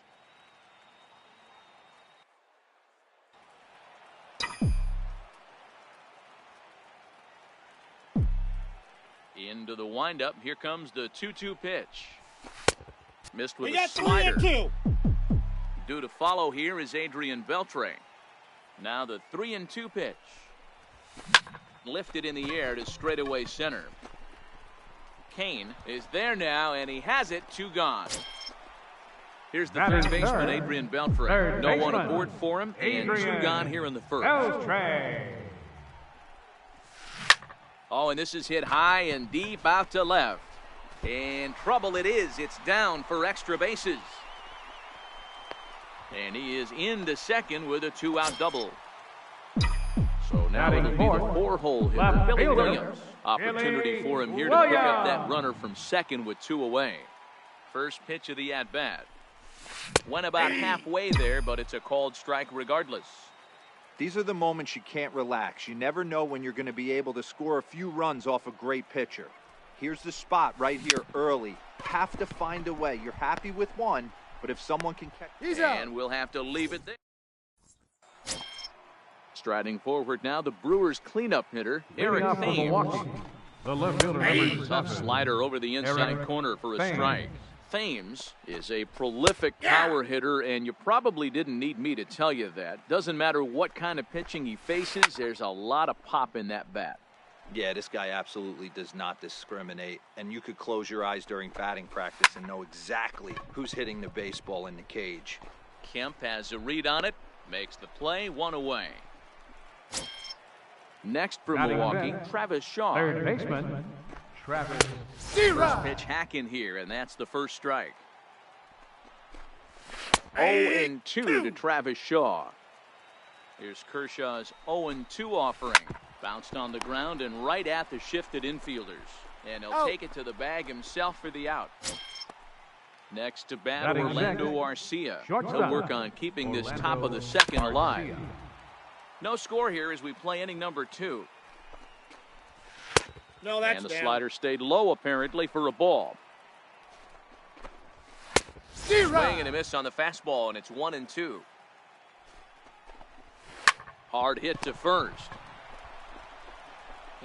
Into the windup. Here comes the 2-2 pitch. Missed with We a got slider. 3-2. Due to follow here is Adrian Beltre. Now the 3-2 pitch. Lifted in the air to straightaway center. Cain is there now, and he has it. 2 gone. Here's the Batting third baseman, third. Adrian Beltre. Third No one baseman, aboard for him, and 2 Adrian gone here in the first. Beltre. Oh, and this is hit high and deep out to left. And trouble it is. It's down for extra bases. And he is into second with a 2-out double. So now Batting it'll be the fourth, 4-hole hitter, left Billy fielder, Williams. Opportunity Billy for him here to pick up that Williams. runner from second with 2 away. First pitch of the at-bat. Went about halfway there, but it's a called strike regardless. These are the moments you can't relax. You never know when you're going to be able to score a few runs off a great pitcher. Here's the spot right here early. Have to find a way. You're happy with one, but if someone can catch... He's out. And we'll have to leave it there. Striding forward now, the Brewers cleanup hitter, Eric Leading off for Thames. Milwaukee, the left fielder number Tough 7. slider over the inside Eric corner for a Thames. strike. Thames is a prolific power hitter, and you probably didn't need me to tell you that. Doesn't matter what kind of pitching he faces, there's a lot of pop in that bat. Yeah, this guy absolutely does not discriminate, and you could close your eyes during batting practice and know exactly who's hitting the baseball in the cage. Kemp has a read on it, makes the play, 1 away. Next for Batting Milwaukee, fifth, Travis Shaw. Third baseman, Travis. First pitch hacking here, and that's the first strike. 0-2 to Travis Shaw. Here's Kershaw's 0-2 offering. Bounced on the ground and right at the shifted infielders. And he'll take it to the bag himself for the out. Next to bat, Orlando Arcia. He'll work on keeping this top of the second alive. No score here as we play inning number 2. No, that's and the down. slider stayed low apparently for a ball. Swing and a miss on the fastball, and it's 1-2. Hard hit to first.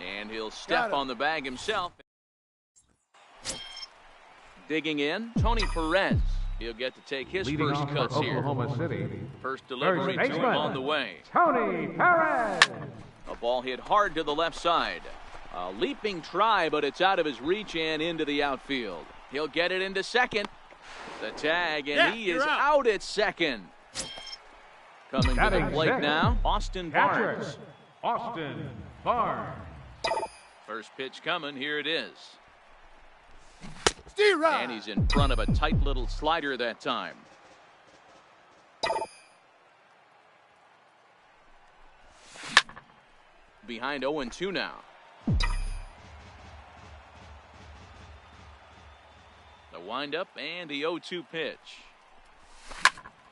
And he'll step on the bag himself. Digging in, Tony Perez. He'll get to take his Leading first off cuts for here. Oklahoma City. First delivery to him on the way. Tony Perez. A ball hit hard to the left side. A leaping try, but it's out of his reach and into the outfield. He'll get it into second. The tag, and he is out at second. Coming to the plate now, Austin Barnes. Austin Barnes. First pitch coming, here it is. Right. And he's in front of a tight little slider that time. Behind 0-2 now. The windup and the 0-2 pitch.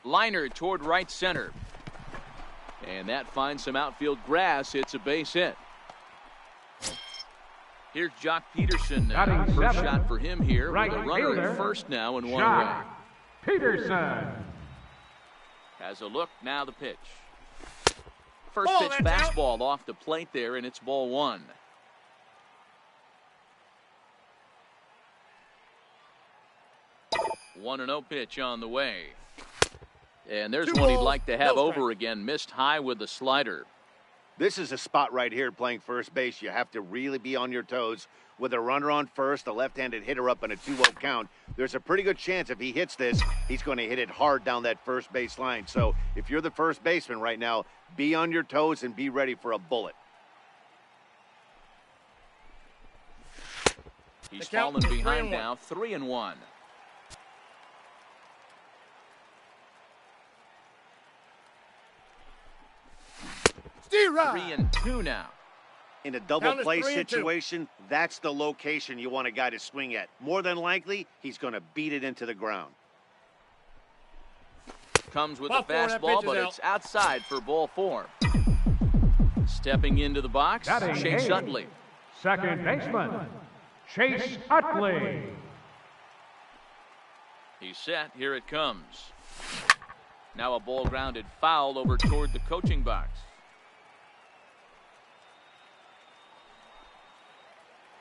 Liner toward right center. And that finds some outfield grass. It's a base hit. Here's Jock Peterson now. First shot for him here with a runner at first now and one away. Peterson has a look, now the pitch. First pitch fastball off the plate there, and it's ball 1. One and 0 pitch on the way. And there's one he'd like to have over again. Missed high with the slider. This is a spot right here playing first base. You have to really be on your toes. With a runner on first, a left-handed hitter up in a 2-0 count, there's a pretty good chance if he hits this, he's going to hit it hard down that first base line. So if you're the first baseman right now, be on your toes and be ready for a bullet. He's fallen behind now, 3-1. Right. 3-2 now. In a double play situation, that's the location you want a guy to swing at. More than likely, he's going to beat it into the ground. Comes with a fastball, but it's outside for ball 4. Stepping into the box, Chase Utley. Second baseman, Chase Utley. He's set. Here it comes. Now a ball grounded foul over toward the coaching box.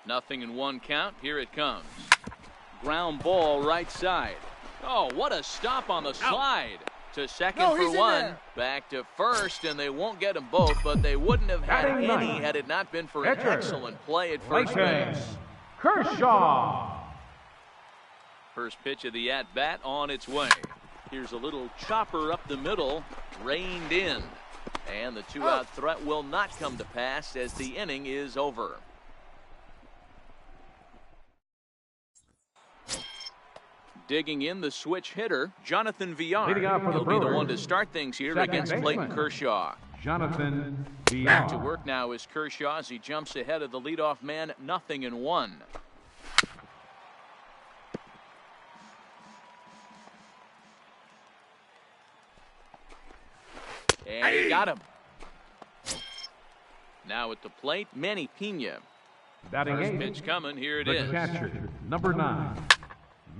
Nothing in 1 count. Here it comes. Ground ball right side. Oh, what a stop on the slide. To second for 1. Back to first, and they won't get them both, but they wouldn't have had any had it not been for an excellent play at first base. Kershaw. First pitch of the at-bat on its way. Here's a little chopper up the middle, reined in. And the 2-out threat will not come to pass as the inning is over. Digging in, the switch hitter, Jonathan Villar. He'll be the one to start things here against Clayton Kershaw. Jonathan Villar. Back to work now is Kershaw as he jumps ahead of the leadoff man, 0-1. And he got him. Now at the plate, Manny Pena. First pitch coming, here it is. Catcher, number 9.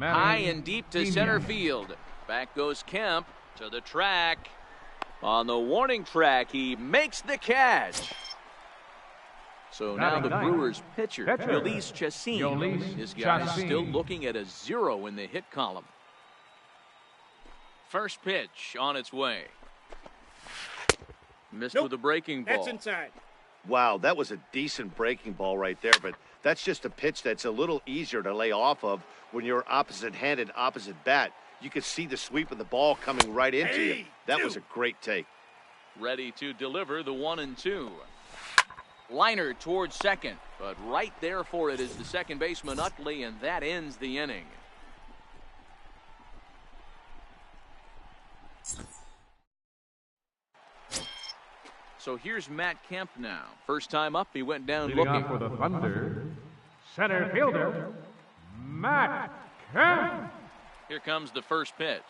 High and deep to center field. Back goes Kemp to the track. On the warning track, he makes the catch. So now the Brewers pitcher, Jhoulys Chacín. This guy is still looking at a 0 in the hit column. First pitch on its way. Missed with a breaking ball. That's inside. Wow, that was a decent breaking ball right there, but that's just a pitch that's a little easier to lay off of when you're opposite-handed, opposite bat. You could see the sweep of the ball coming right into you. That was a great take. Ready to deliver the 1-2. Liner towards second, but right there for it is the second baseman Utley, and that ends the inning. So here's Matt Kemp now. First time up, he went down Leading looking. off for the Thunder, center fielder, Matt Kemp. Here comes the first pitch.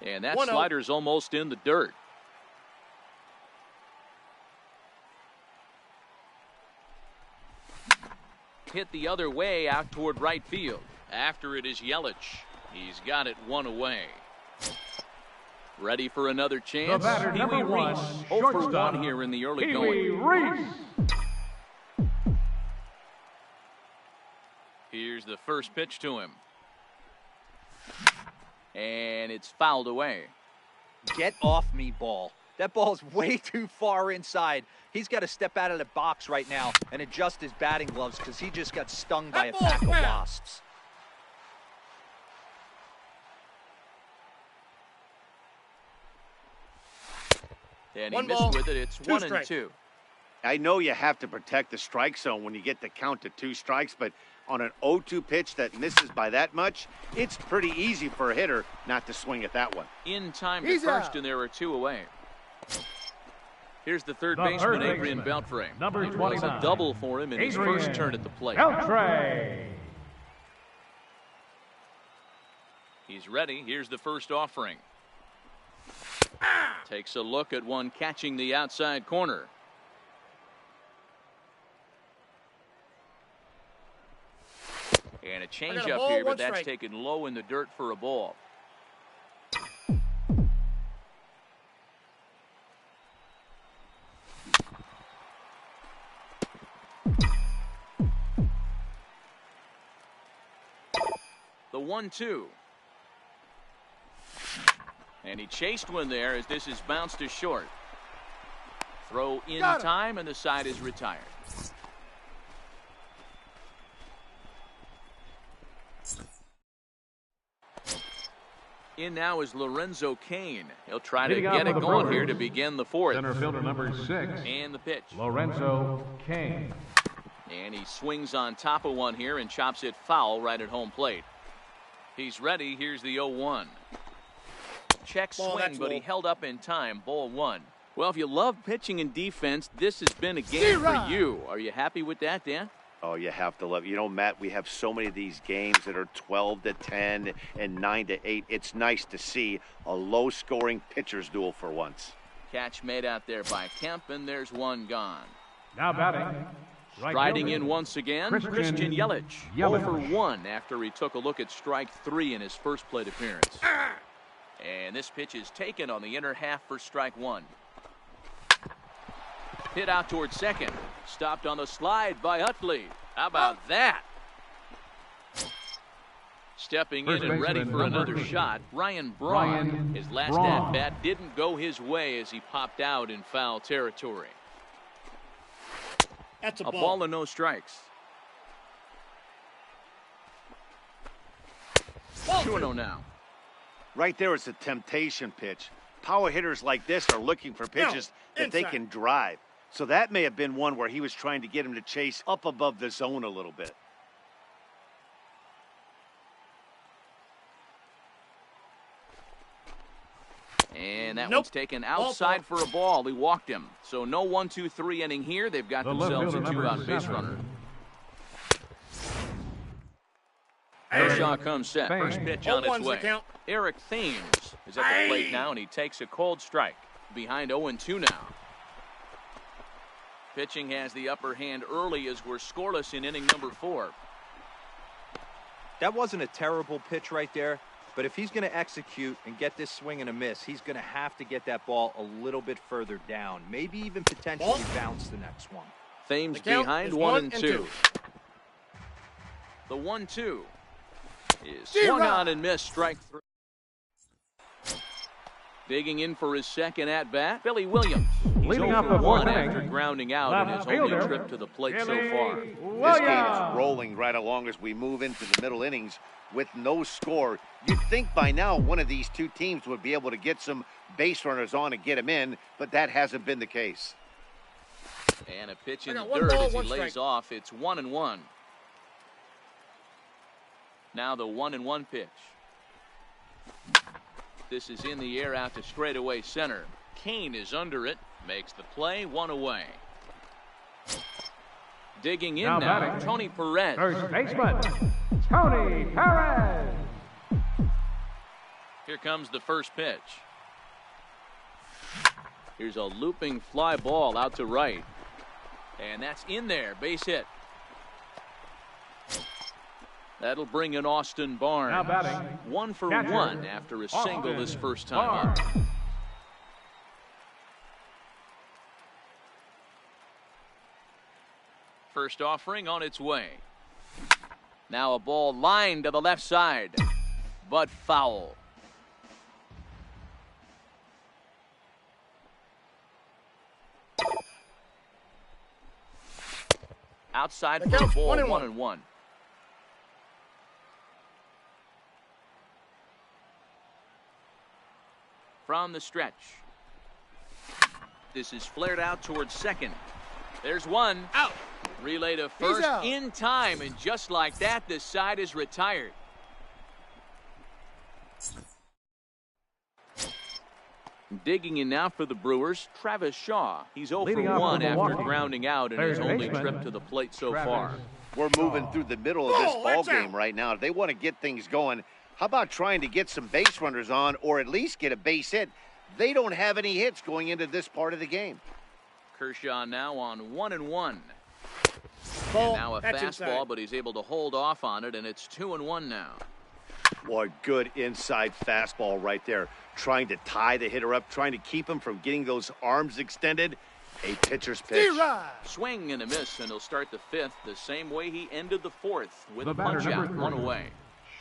And that 1-0. slider's almost in the dirt. Hit the other way out toward right field. After it is Yelich. He's got it one away. Ready for another chance. The batter, number Pee-wee one, Reese, 0 for shortstop, 1 here in the early Pee-wee going. Reese. Here's the first pitch to him. And it's fouled away. Get off me, ball. That ball's way too far inside. He's got to step out of the box right now and adjust his batting gloves because he just got stung by a pack of wasps. And he One missed ball, with it. It's 2 1 strikes. and 2. I know you have to protect the strike zone when you get the count to 2 strikes, but on an 0-2 pitch that misses by that much, it's pretty easy for a hitter not to swing at that one. In time to He's first, out. and there are 2 away. Here's the third The baseman, third Adrian baseman, Beltre. number It was a 29, double for him in his first Adrian turn at the plate. Beltre. He's ready. Here's the first offering. Takes a look at one catching the outside corner. And a changeup ball, here, but 1 that's strike. taken low in the dirt for a ball. The 1-2. And he chased one there as this is bounced to short. Throw in Got him. time, and the side is retired. In now is Lorenzo Cain. He'll try to Leading off get for it the going Brewers, here to begin the fourth. Center fielder number 6, And the pitch. Lorenzo Cain. And he swings on top of one here and chops it foul right at home plate. He's ready. Here's the 0-1. Check Ball, swing, that's but he low. held up in time. Ball 1. Well, if you love pitching and defense, this has been a game for Zero. you. Are you happy with that, Dan? Oh, you have to love it. You know, Matt, we have so many of these games that are 12-10 and 9-8. It's nice to see a low-scoring pitcher's duel for once. Catch made out there by Kemp, and there's one gone. Now batting, right Striding fielder, in once again, Christian Christian Yelich. 0 Yelich. for 1 after he took a look at strike 3 in his first plate appearance. And this pitch is taken on the inner half for strike 1. Hit out towards second. Stopped on the slide by Utley. How about that? Stepping First in and ready baseman, for number another 8. shot, Ryan Braun. Ryan His last Braun. at-bat didn't go his way as he popped out in foul territory. That's a A ball. ball and no strikes. Ball 2-0 now. Right there is a temptation pitch. Power hitters like this are looking for pitches that they inside. can drive. So that may have been one where he was trying to get him to chase up above the zone a little bit. And that Nope. one's taken outside for a ball. He walked him. So no 1-2-3 inning here. They've got The left themselves a fielder, number 2-out base 7. runner. Kershaw comes set. Thames. First pitch on its 0-1's the way. count. Eric Thames is at the plate now, and he takes a cold strike. Behind 0-2 now. Pitching has the upper hand early as we're scoreless in inning number 4. That wasn't a terrible pitch right there, but if he's going to execute and get this swing and a miss, he's going to have to get that ball a little bit further down. Maybe even potentially Ball. bounce the next one. Thames The count behind is 1-2. 1-2. The 1-2 is Zero. swung on and missed. Strike 3. Digging in for his second at-bat, Billy Williams. He's Leading 0 off for the 1 fourth after inning, grounding out in his left only fielder, trip to the plate so Billy far. This game Williams. is rolling right along as we move into the middle innings with no score. You'd think by now one of these two teams would be able to get some base runners on and get them in, but that hasn't been the case. And a pitch in I the got 1 dirt ball, as he 1 lays strike. off. It's 1-1. Now the 1-1 pitch. This is in the air out to straightaway center. Cain is under it. Makes the play, 1 away. Digging in now, Tony Perez. First baseman, Tony Perez. Here comes the first pitch. Here's a looping fly ball out to right. And that's in there, base hit. That'll bring in Austin Barnes. Now batting, 1 for catcher, 1 after a single his first time Barnes. up. First offering on its way. Now a ball lined to the left side, but foul. Outside for a ball, 1-1. From the stretch. This is flared out towards second. There's one. Out. Relay to first in time, and just like that, this side is retired. Digging in now for the Brewers, Travis Shaw. He's 0 for 1 after grounding out in his only trip to the plate so far. We're moving through the middle of this ball game right now. If they want to get things going, how about trying to get some base runners on or at least get a base hit? They don't have any hits going into this part of the game. Kershaw now on 1-1. Ball, And now a fastball, inside. but he's able to hold off on it, and it's 2-1 now. Boy, good inside fastball right there. Trying to tie the hitter up, trying to keep him from getting those arms extended. A pitcher's pitch. Swing and a miss, and he'll start the fifth the same way he ended the fourth with The a batter, punch out, number 1 3. away.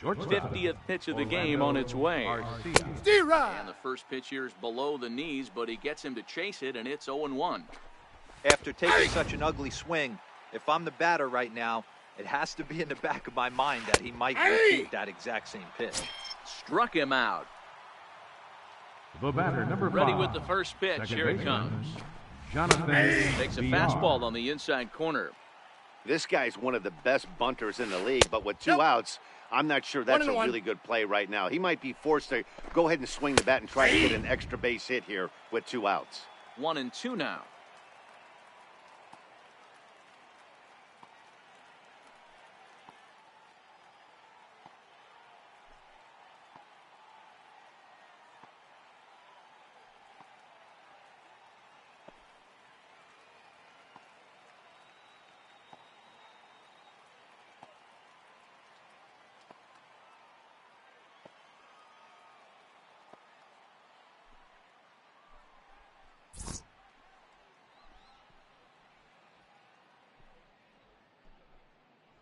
Shortstop, 50th pitch of the game on its way. Garcia. And the first pitch here is below the knees, but he gets him to chase it, and it's 0-1. After taking such an ugly swing, if I'm the batter right now, it has to be in the back of my mind that he might repeat that exact same pitch. Struck him out. The batter, number 5. Ready with the first pitch. Second Here it baseman, comes. Jonathan Takes a Villar. fastball on the inside corner. This guy's one of the best bunters in the league, but with 2 outs, I'm not sure that's a 1-1. really good play right now. He might be forced to go ahead and swing the bat and try to get an extra base hit here with 2 outs. 1-2 now.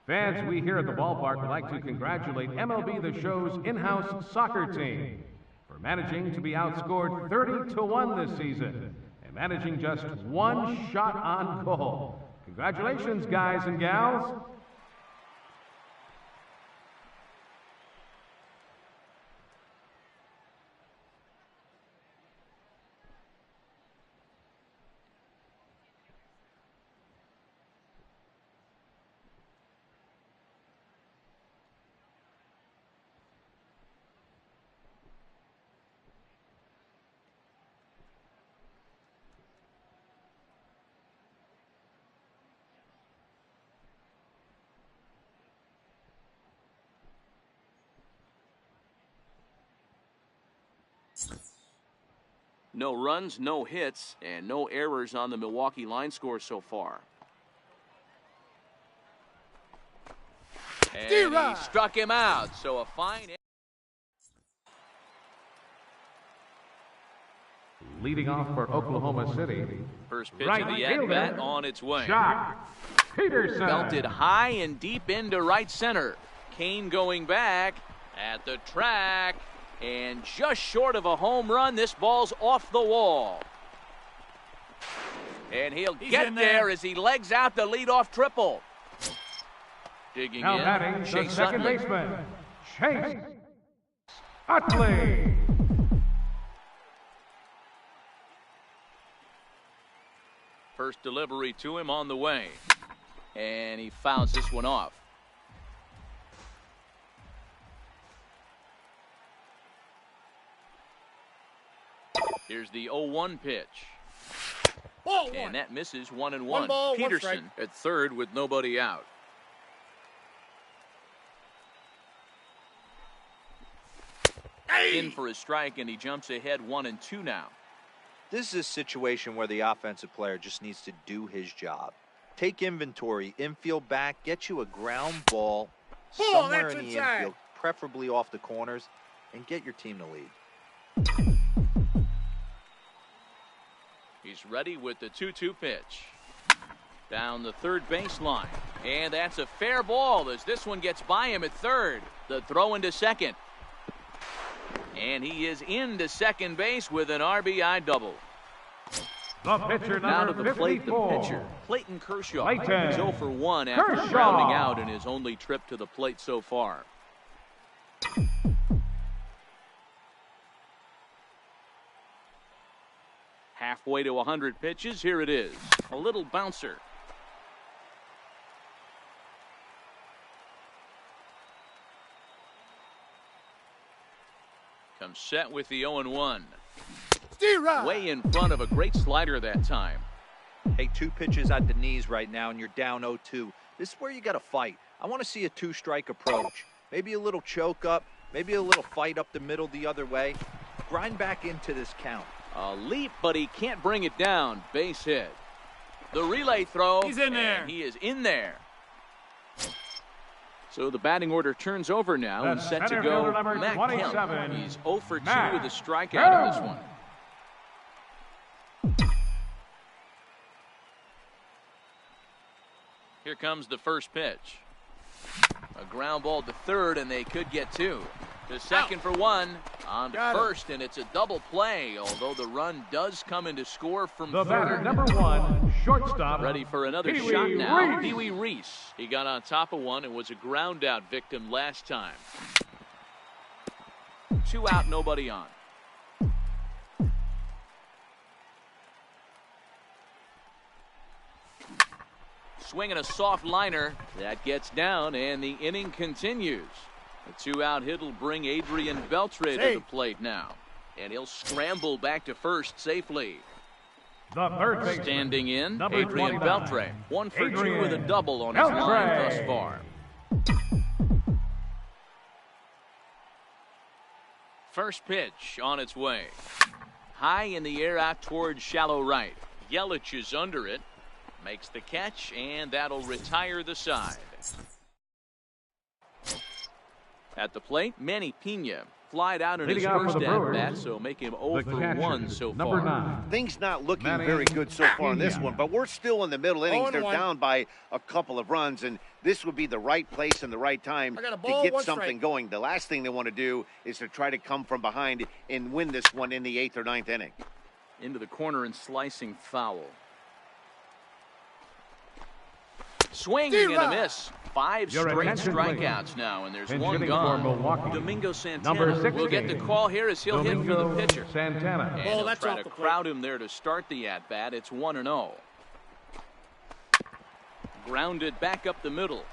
Fans, we here at the ballpark would like to congratulate MLB The Show's in-house soccer team for managing to be outscored 30-1 this season and managing just 1 shot on goal. Congratulations, guys and gals. No runs, no hits, and no errors on the Milwaukee line score so far. And he struck him out, so a fine. Leading off for Oklahoma City, First pitch right of the fielder, at-bat on its way. Jock Peterson. Belted high and deep into right center. Cain going back at the track. And just short of a home run, this ball's off the wall. And he'll get there as he legs out the leadoff triple. Digging Now in, batting the Chase second Utley. baseman, Chase Utley. First delivery to him on the way. And he fouls this one off. Here's the 0-1 pitch. Ball And one. that misses 1-1. One ball, one Peterson strike. at third with nobody out. Hey! In for a strike, and he jumps ahead 1-2 now. This is a situation where the offensive player just needs to do his job. Take inventory, infield back, get you a ground ball somewhere that's in the inside. infield, preferably off the corners, and get your team to lead. He's ready with the 2-2 pitch. Down the third baseline. And that's a fair ball as this one gets by him at third. The throw into second. And he is into second base with an RBI double. The pitcher, Now to number the plate, the 54. pitcher, Clayton Kershaw. Clayton He's 0 for 1 after Kershaw. grounding out in his only trip to the plate so far. Halfway to 100 pitches, here it is. A little bouncer. Comes set with the 0-1. Steve Rod. Way in front of a great slider that time. Hey, 2 pitches at the knees right now, and you're down 0-2. This is where you got to fight. I want to see a 2-strike approach. Maybe a little choke up, maybe a little fight up the middle the other way. Grind back into this count. A leap, but he can't bring it down. Base hit. The relay throw. He's in there. And he is in there. So the batting order turns over now The and set to center go fielder, number Matt 27, Kemp. He's 0 for 2 Matt with a strikeout in this Kemp. one. Here comes the first pitch. A ground ball to third, and they could get 2. To second for 1. On to Got it. first, and it's a double play, although the run does come into score from The batter, third. number 1, shortstop. Ready for another Pee-wee shot now. Reese. Pee-wee Reese. He got on top of one and was a ground out victim last time. 2 out, nobody on. Swinging a soft liner. That gets down, and the inning continues. The 2-out hit will bring Adrian Beltre to the plate now. And he'll scramble back to first safely. The third baseman, Standing in, number Adrian 29, Beltre. 1 for 2 Adrian with a double on his Beltre. line thus far. First pitch on its way. High in the air out towards shallow right. Yelich is under it. Makes the catch, and that'll retire the side. At the plate, Manny Pena flied out in his Leading off for first the Brewers, at-bat, so make him 0 the for catcher, 1 so number far. 9. Things not looking Manny very good so far in this Pena. one, but we're still in the middle innings. They're 0-1. down by a couple of runs, and this would be the right place and the right time I got a to ball, get 1 something strike. going. The last thing they want to do is to try to come from behind and win this one in the 8th or 9th inning. Into the corner and slicing foul. Swing and a D-Rod. miss. 5 Your straight attention, strikeouts please. now, and there's Pinch 1 hitting for gone. Milwaukee. Domingo Number Santana 16, will get the call here as he'll hit for the Domingo pitcher. Santana. And Ball, he'll that's try off to the plate. crowd him there to start the at-bat. It's 1-0. Grounded back up the middle.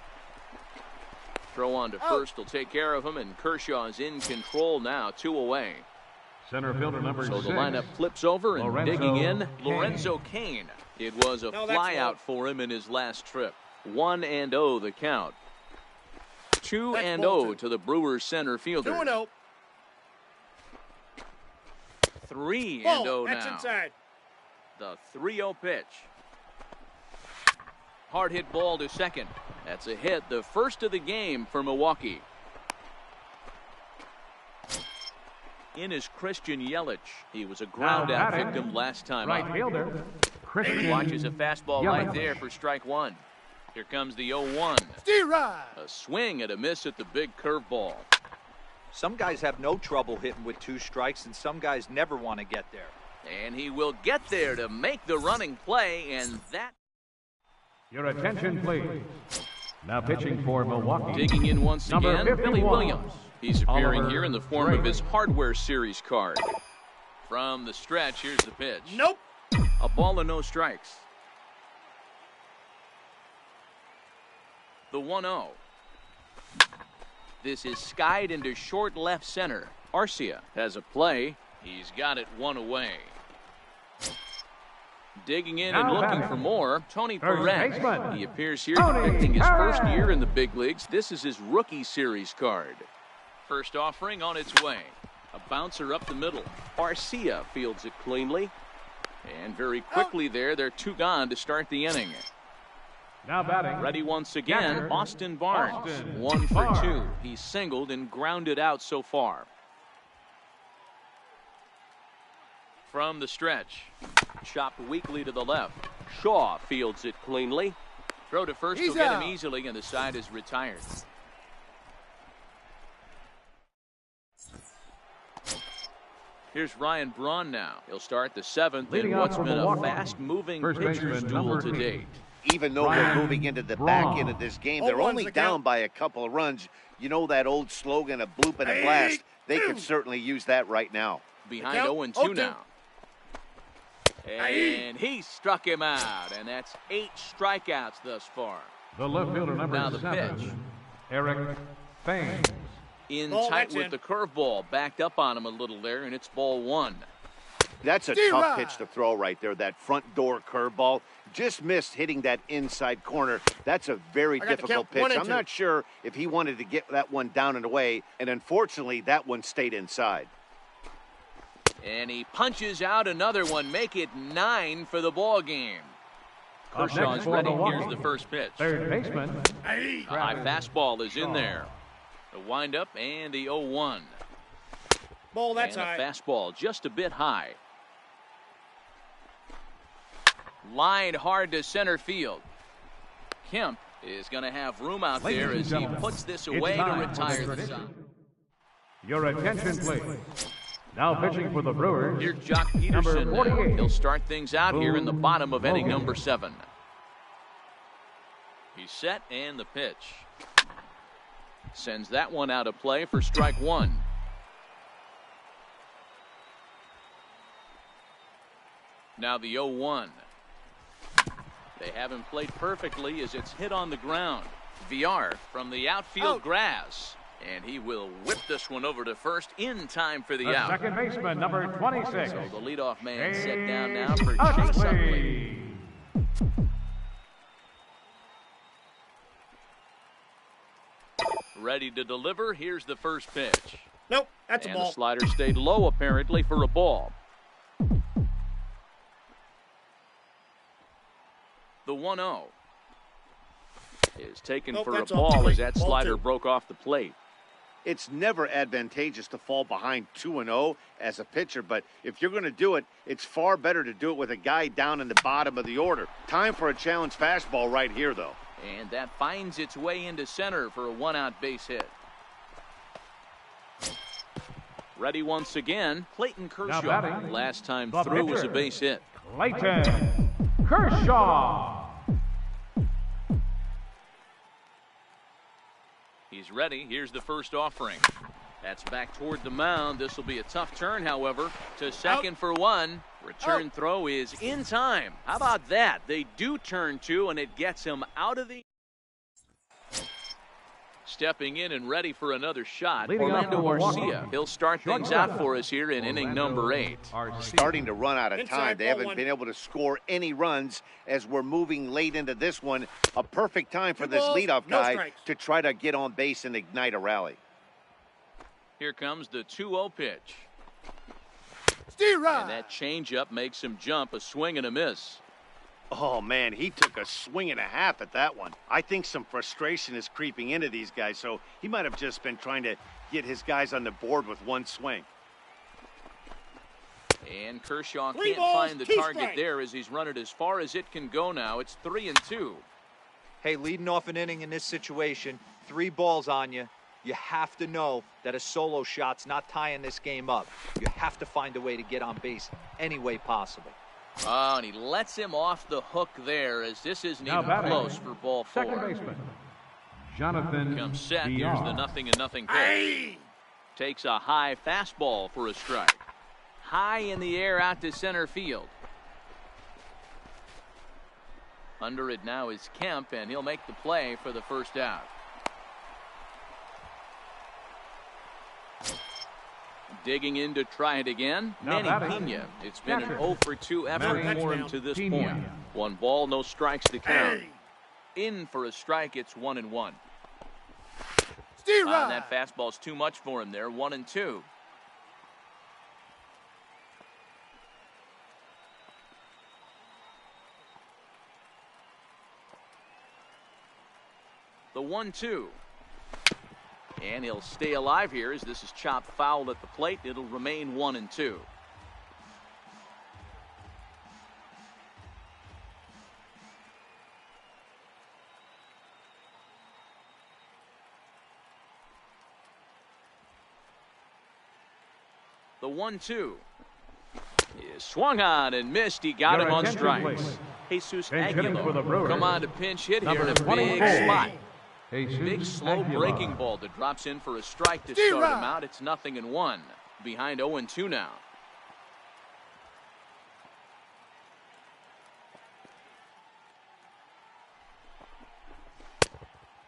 Throw on to first will take care of him, and Kershaw is in control now, 2 away. Center fielder, number So 6. the lineup flips over, and Lorenzo digging in, Cain. Lorenzo Cain. It was a No, that's flyout low. for him in his last trip. 1-0 the count. 2-0 Bolton. to the Brewers center fielder. 2-0. 3-0 Ball. That's now. inside. The 3-0 pitch. Hard hit ball to second. That's a hit, the first of the game for Milwaukee. In is Christian Yelich. He was a ground out batting, victim last time Right up. fielder, Christian Watches a fastball right Yelich. there for strike 1. Here comes the 0-1. Steve Rod. A swing and a miss at the big curveball. Some guys have no trouble hitting with 2 strikes, and some guys never want to get there. And he will get there to make the running play, and that. Your attention, please. Now pitching for Milwaukee. Digging in once Number again, Billy 51, Williams. He's appearing Oliver here in the form of Drake. his Hardware Series card. From the stretch, here's the pitch. Nope. A ball and no strikes. The 1-0. This is skied into short left center. Arcia has a play. He's got it one away. Digging in and looking for more, Tony Perez. He appears here depicting his first year in the big leagues. This is his rookie series card. First offering on its way. A bouncer up the middle. Garcia fields it cleanly. And very quickly they're two gone to start the inning. Now batting. Ready once again, Austin Barnes. 1 for 2. He's singled and grounded out so far. From the stretch. Chopped weakly to the left. Shaw fields it cleanly. Throw to first will get him easily, and the side is retired. Here's Ryan Braun now. He'll start the 7th in what's been a fast-moving pitcher's duel to date. Even though they're moving into the back end of this game, they're only down by a couple of runs. You know that old slogan, a bloop and a blast. They could certainly use that right now. Behind 0-2 now. And he struck him out, and that's 8 strikeouts thus far. The left fielder now the 7, pitch. Eric Thames. In tight with the curveball, backed up on him a little there, and it's ball 1. That's a tough pitch to throw right there, that front door curveball. Just missed hitting that inside corner. That's a very difficult pitch. I'm not sure if he wanted to get that one down and away, and unfortunately, that one stayed inside. And he punches out another one, make it 9 for the ball game. Kershaw's ready. Here's the first pitch. Third baseman. A high fastball is in there. The windup and the 0-1. Ball, that's and high. A fastball just a bit high. Lined hard to center field. Kemp is going to have room out there as he puts this away to retire the side. Your attention, please. Now pitching for the Brewers. Here's Jock Peterson. He'll start things out here in the bottom of inning number 7. He's set and the pitch. Sends that one out of play for strike 1. Now the 0-1. They have him played perfectly as it's hit on the ground. VR from the outfield grass. And he will whip this one over to first in time for the out. Second baseman, number 26. So the leadoff man set down now for Chase Utley. Ready to deliver. Here's the first pitch. Nope, that's a ball. And the slider stayed low apparently for a ball. The 1-0 is taken for a ball as that slider broke off the plate. It's never advantageous to fall behind 2-0 as a pitcher, but if you're going to do it, it's far better to do it with a guy down in the bottom of the order. Time for a challenge fastball right here, though. And that finds its way into center for a 1-out base hit. Ready once again, Clayton Kershaw. Last time through was a base hit. Clayton Kershaw. He's ready. Here's the first offering. That's back toward the mound. This will be a tough turn, however. To second for 1. Return throw is in time. How about that? They do turn 2, and it gets him out of the... Stepping in and ready for another shot, Orlando Garcia. He'll start things out for us here in inning number 8. Starting to run out of time. They haven't been able to score any runs as we're moving late into this one. A perfect time for this leadoff guy to try to get on base and ignite a rally. Here comes the 2-0 pitch. And that changeup makes him jump, a swing and a miss. Oh, man, he took a swing and a half at that one. I think some frustration is creeping into these guys, so he might have just been trying to get his guys on the board with one swing. And Kershaw can't find the target there as he's run it as far as it can go now. It's 3-2. Hey, leading off an inning in this situation, 3 balls on you. You have to know that a solo shot's not tying this game up. You have to find a way to get on base any way possible. Oh, and he lets him off the hook there as this isn't even close for ball 4. Second baseman, Jonathan comes set. Here's the 0-0 pitch. Takes a high fastball for a strike. High in the air out to center field. Under it now is Kemp, and he'll make the play for the first out. Digging in to try it again, Manny Pena. It's been an 0 for 2 effort for him to this point. 1 ball, no strikes to count. In for a strike, it's 1-1. That fastball's too much for him there, 1-2. The 1-2. And he'll stay alive here as this is chopped foul at the plate. It'll remain 1-2. The 1-2 is swung on and missed. He got him on strikes. Jesus Aguilar come on to pinch hit here in a big spot. Big slow breaking ball that drops in for a strike to start him out. It's 0-1. Behind 0-2 now.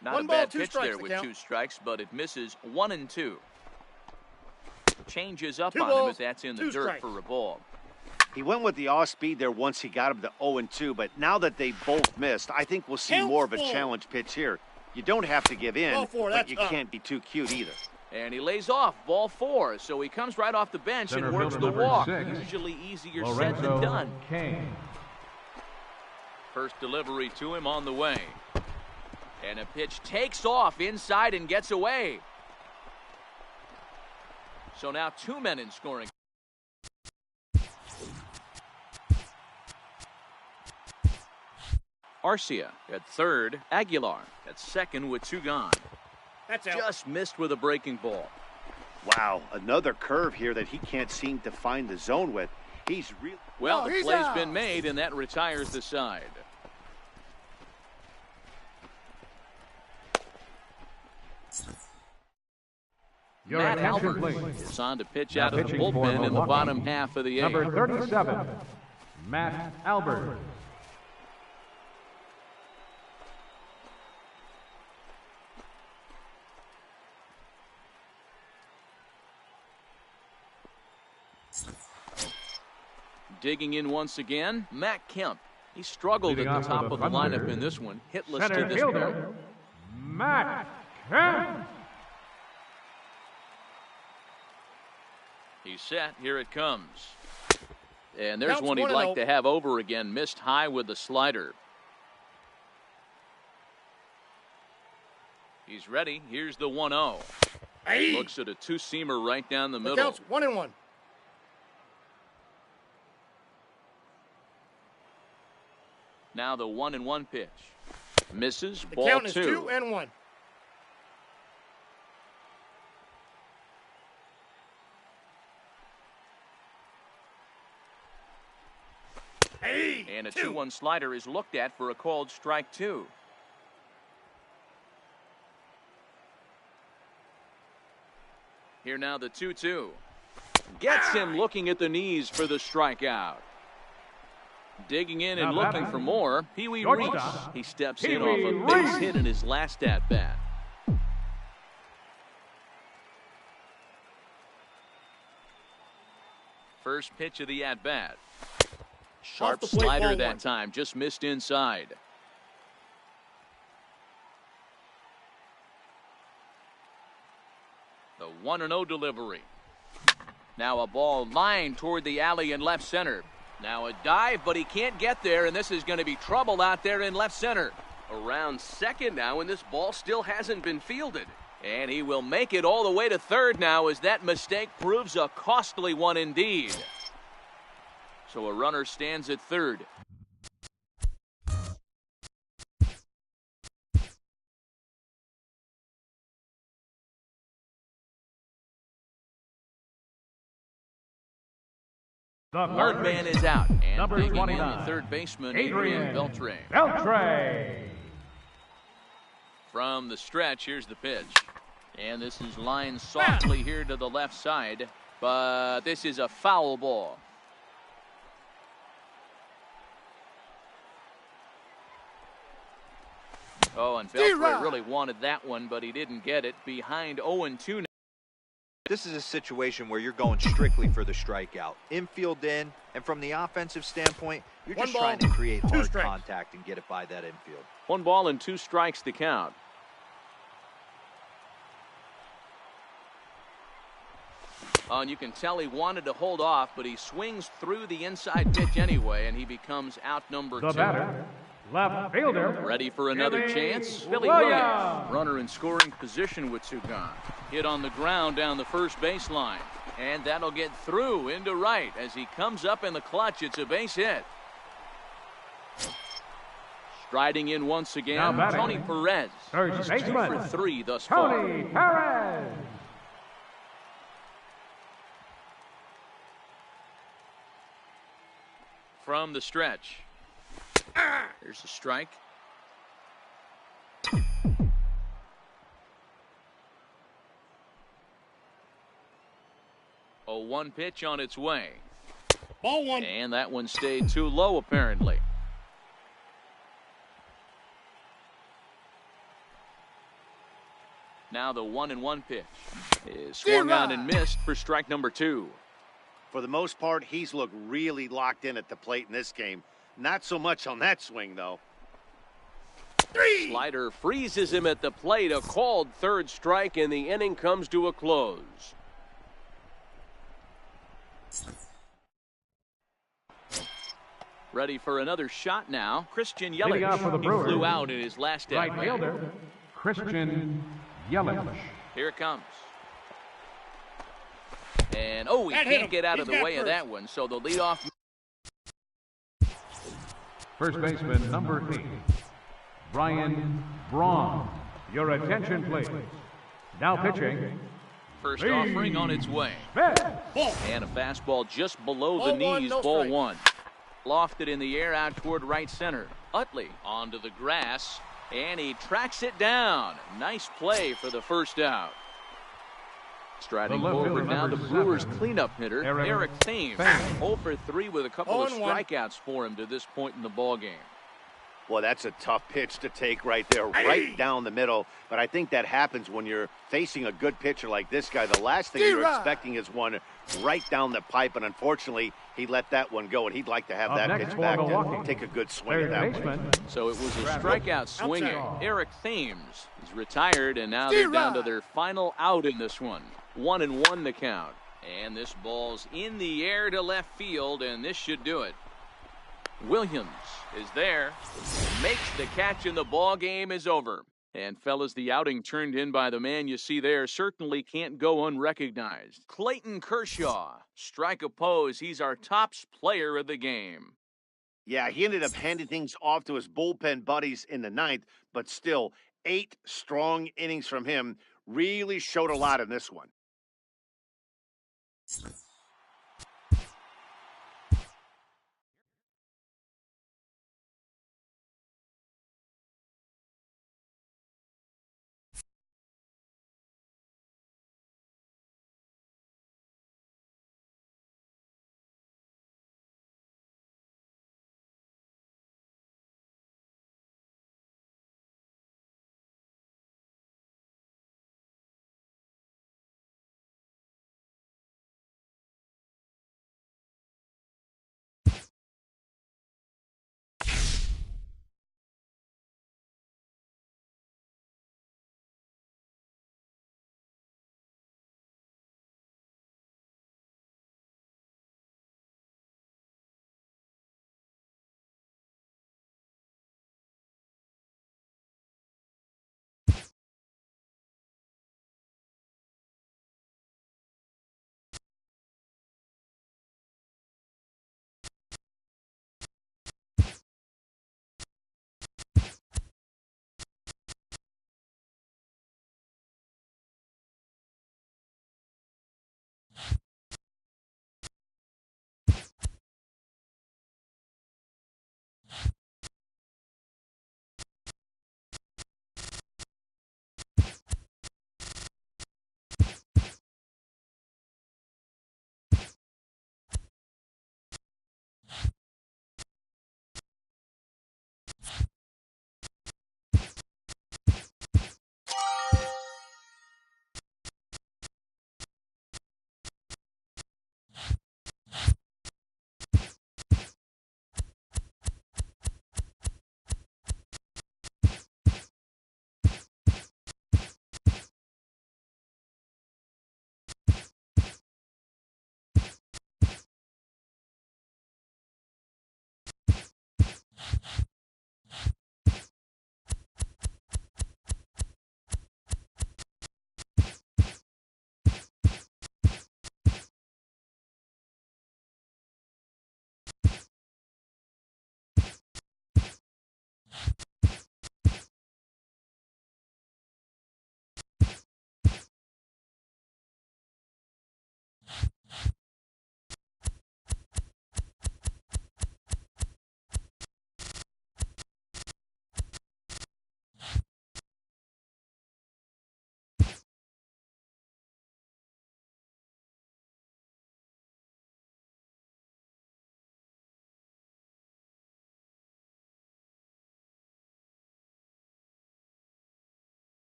Not a bad pitch there with 2 strikes, but it misses 1-2. Changes up on him, but that's in the dirt for a ball. He went with the off speed there once he got him to 0-2, but now that they both missed, I think we'll see more of a challenge pitch here. You don't have to give in, but you can't be too cute either. And he lays off, ball 4, so he comes right off the bench and works the walk. Usually easier said than done. Cain. First delivery to him on the way. And a pitch takes off inside and gets away. So now 2 men in scoring. Arcia at third, Aguilar at second with 2 gone. That's out. Just missed with a breaking ball. Wow, another curve here that he can't seem to find the zone with. He's really well. The play's been made, and that retires the side. Matt Albert is on to pitch out of the bullpen in the bottom half of the 8th. Number 37, Matt Albert. Digging in once again, Matt Kemp. He struggled at the top of the lineup in this one. Hitless to this point. Matt Kemp. He's set. Here it comes. And there's one he'd like to have over again. Missed high with the slider. He's ready. Here's the 1-0. Hey. Looks at a 2-seamer right down the middle. Counts 1-1. Now the 1-1 pitch. Misses. The ball count is 2. 2-1. Hey, and a 2-1 slider is looked at for a called strike 2. Here now the 2-2. Gets him looking at the knees for the strikeout. Digging in and looking for more, Pee-wee Reese. He steps in off a base hit in his last at-bat. First pitch of the at-bat. Sharp slider that time, just missed inside. The 1-0 delivery. Now a ball lined toward the alley in left center. Now a dive, but he can't get there, and this is going to be trouble out there in left center. Around second now, and this ball still hasn't been fielded. And he will make it all the way to third now as that mistake proves a costly one indeed. So a runner stands at third. The One man is out, and number digging 29, in the third baseman, Adrian Beltre. From the stretch, here's the pitch. And this is lined softly here to the left side, but this is a foul ball. Oh, and Beltre really wanted that one, but he didn't get it. Behind 0-2 now. This is a situation where you're going strictly for the strikeout. Infield in, and from the offensive standpoint, you're just trying to create hard contact and get it by that infield. 1 ball and 2 strikes to count. Oh, and you can tell he wanted to hold off, but he swings through the inside pitch anyway, and he becomes out number 2. The batter, left fielder. Ready for another chance? Billy Williams. Runner in scoring position with 2 gone. Hit on the ground down the first baseline. And that'll get through into right as he comes up in the clutch. It's a base hit. Striding in once again, Tony Perez. First baseman, 2 for 3 thus far. Tony Perez. From the stretch. Here's the strike. A 1 pitch on its way. Ball 1. And that one stayed too low, apparently. Now the 1-1 pitch is swung on and missed for strike number 2. For the most part, he's looked really locked in at the plate in this game. Not so much on that swing, though. Slider freezes him at the plate. A called 3rd strike, and the inning comes to a close. Ready for another shot now. Christian Yelich. He flew out in his last Right at-bat. fielder, Christian Yelich. Here it comes. And, he can't get out of the way of that one, so the leadoff. First baseman, number 8, Brian Braun. Your attention, please. Now pitching. First offering on its way. And a fastball just below the knees, ball 1. Lofted in the air out toward right center. Utley onto the grass, and he tracks it down. Nice play for the first out. Striding forward now, the Brewers' cleanup hitter, Eric Thames. 0 for 3 with a couple of strikeouts for him to this point in the ballgame. Well, that's a tough pitch to take right there, right down the middle. But I think that happens when you're facing a good pitcher like this guy. The last thing you're expecting is one right down the pipe, and unfortunately, he let that one go, and he'd like to have that pitch back and take a good swing at that one. So it was a strikeout swinging. Eric Thames is retired, and now they're down to their final out in this one. 1-1 the count. And this ball's in the air to left field, and this should do it. Williams is there, makes the catch, and the ball game is over. And fellas, the outing turned in by the man you see there certainly can't go unrecognized. Clayton Kershaw, strike oppose. He's our tops player of the game. Yeah, he ended up handing things off to his bullpen buddies in the 9th, but still 8 strong innings from him really showed a lot in this one.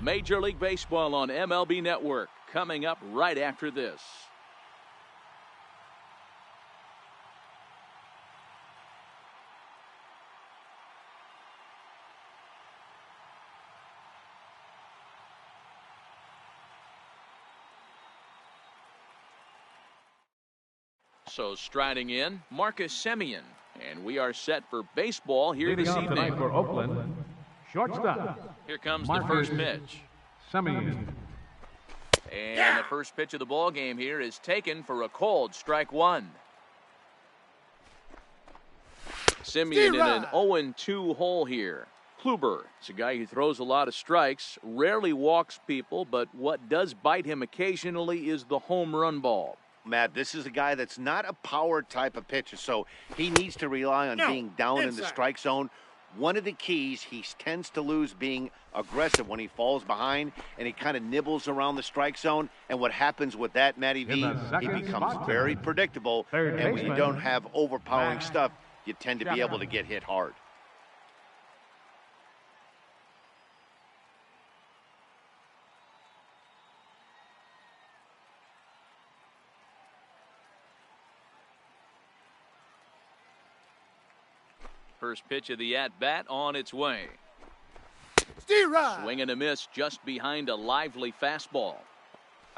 Major League Baseball on MLB Network coming up right after this. So striding in, Marcus Semien, and we are set for baseball here Leading this off tonight evening. for Oakland, shortstop. Here comes Marcus the first pitch. Semien. And the first pitch of the ball game here is taken for a cold strike one. Semien in an 0-2 hole here. Kluber, it's a guy who throws a lot of strikes, rarely walks people, but what does bite him occasionally is the home run ball. Matt, this is a guy that's not a power type of pitcher, so he needs to rely on being down in the strike zone. One of the keys, he tends to lose being aggressive when he falls behind, and he kind of nibbles around the strike zone. And what happens with that, Matty V, he becomes very predictable. And when you don't have overpowering stuff, you tend to be able to get hit hard. First pitch of the at-bat on its way. Swing and a miss just behind a lively fastball.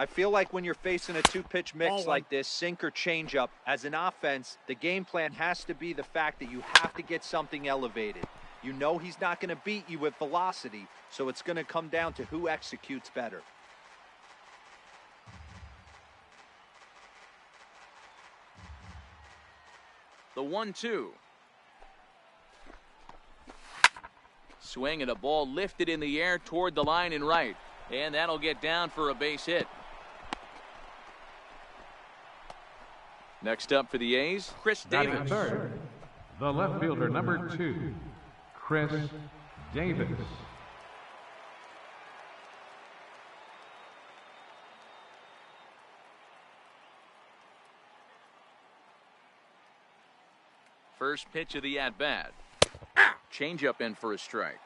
I feel like when you're facing a two-pitch mix like this, sink or changeup, as an offense, the game plan has to be the fact that you have to get something elevated. You know he's not going to beat you with velocity, so it's going to come down to who executes better. The 1-2. Swing and a ball lifted in the air toward the line and right. And that'll get down for a base hit. Next up for the A's, Chris Davis. Third, the left fielder, number 2, Chris Davis. First pitch of the at-bat. Changeup in for a strike.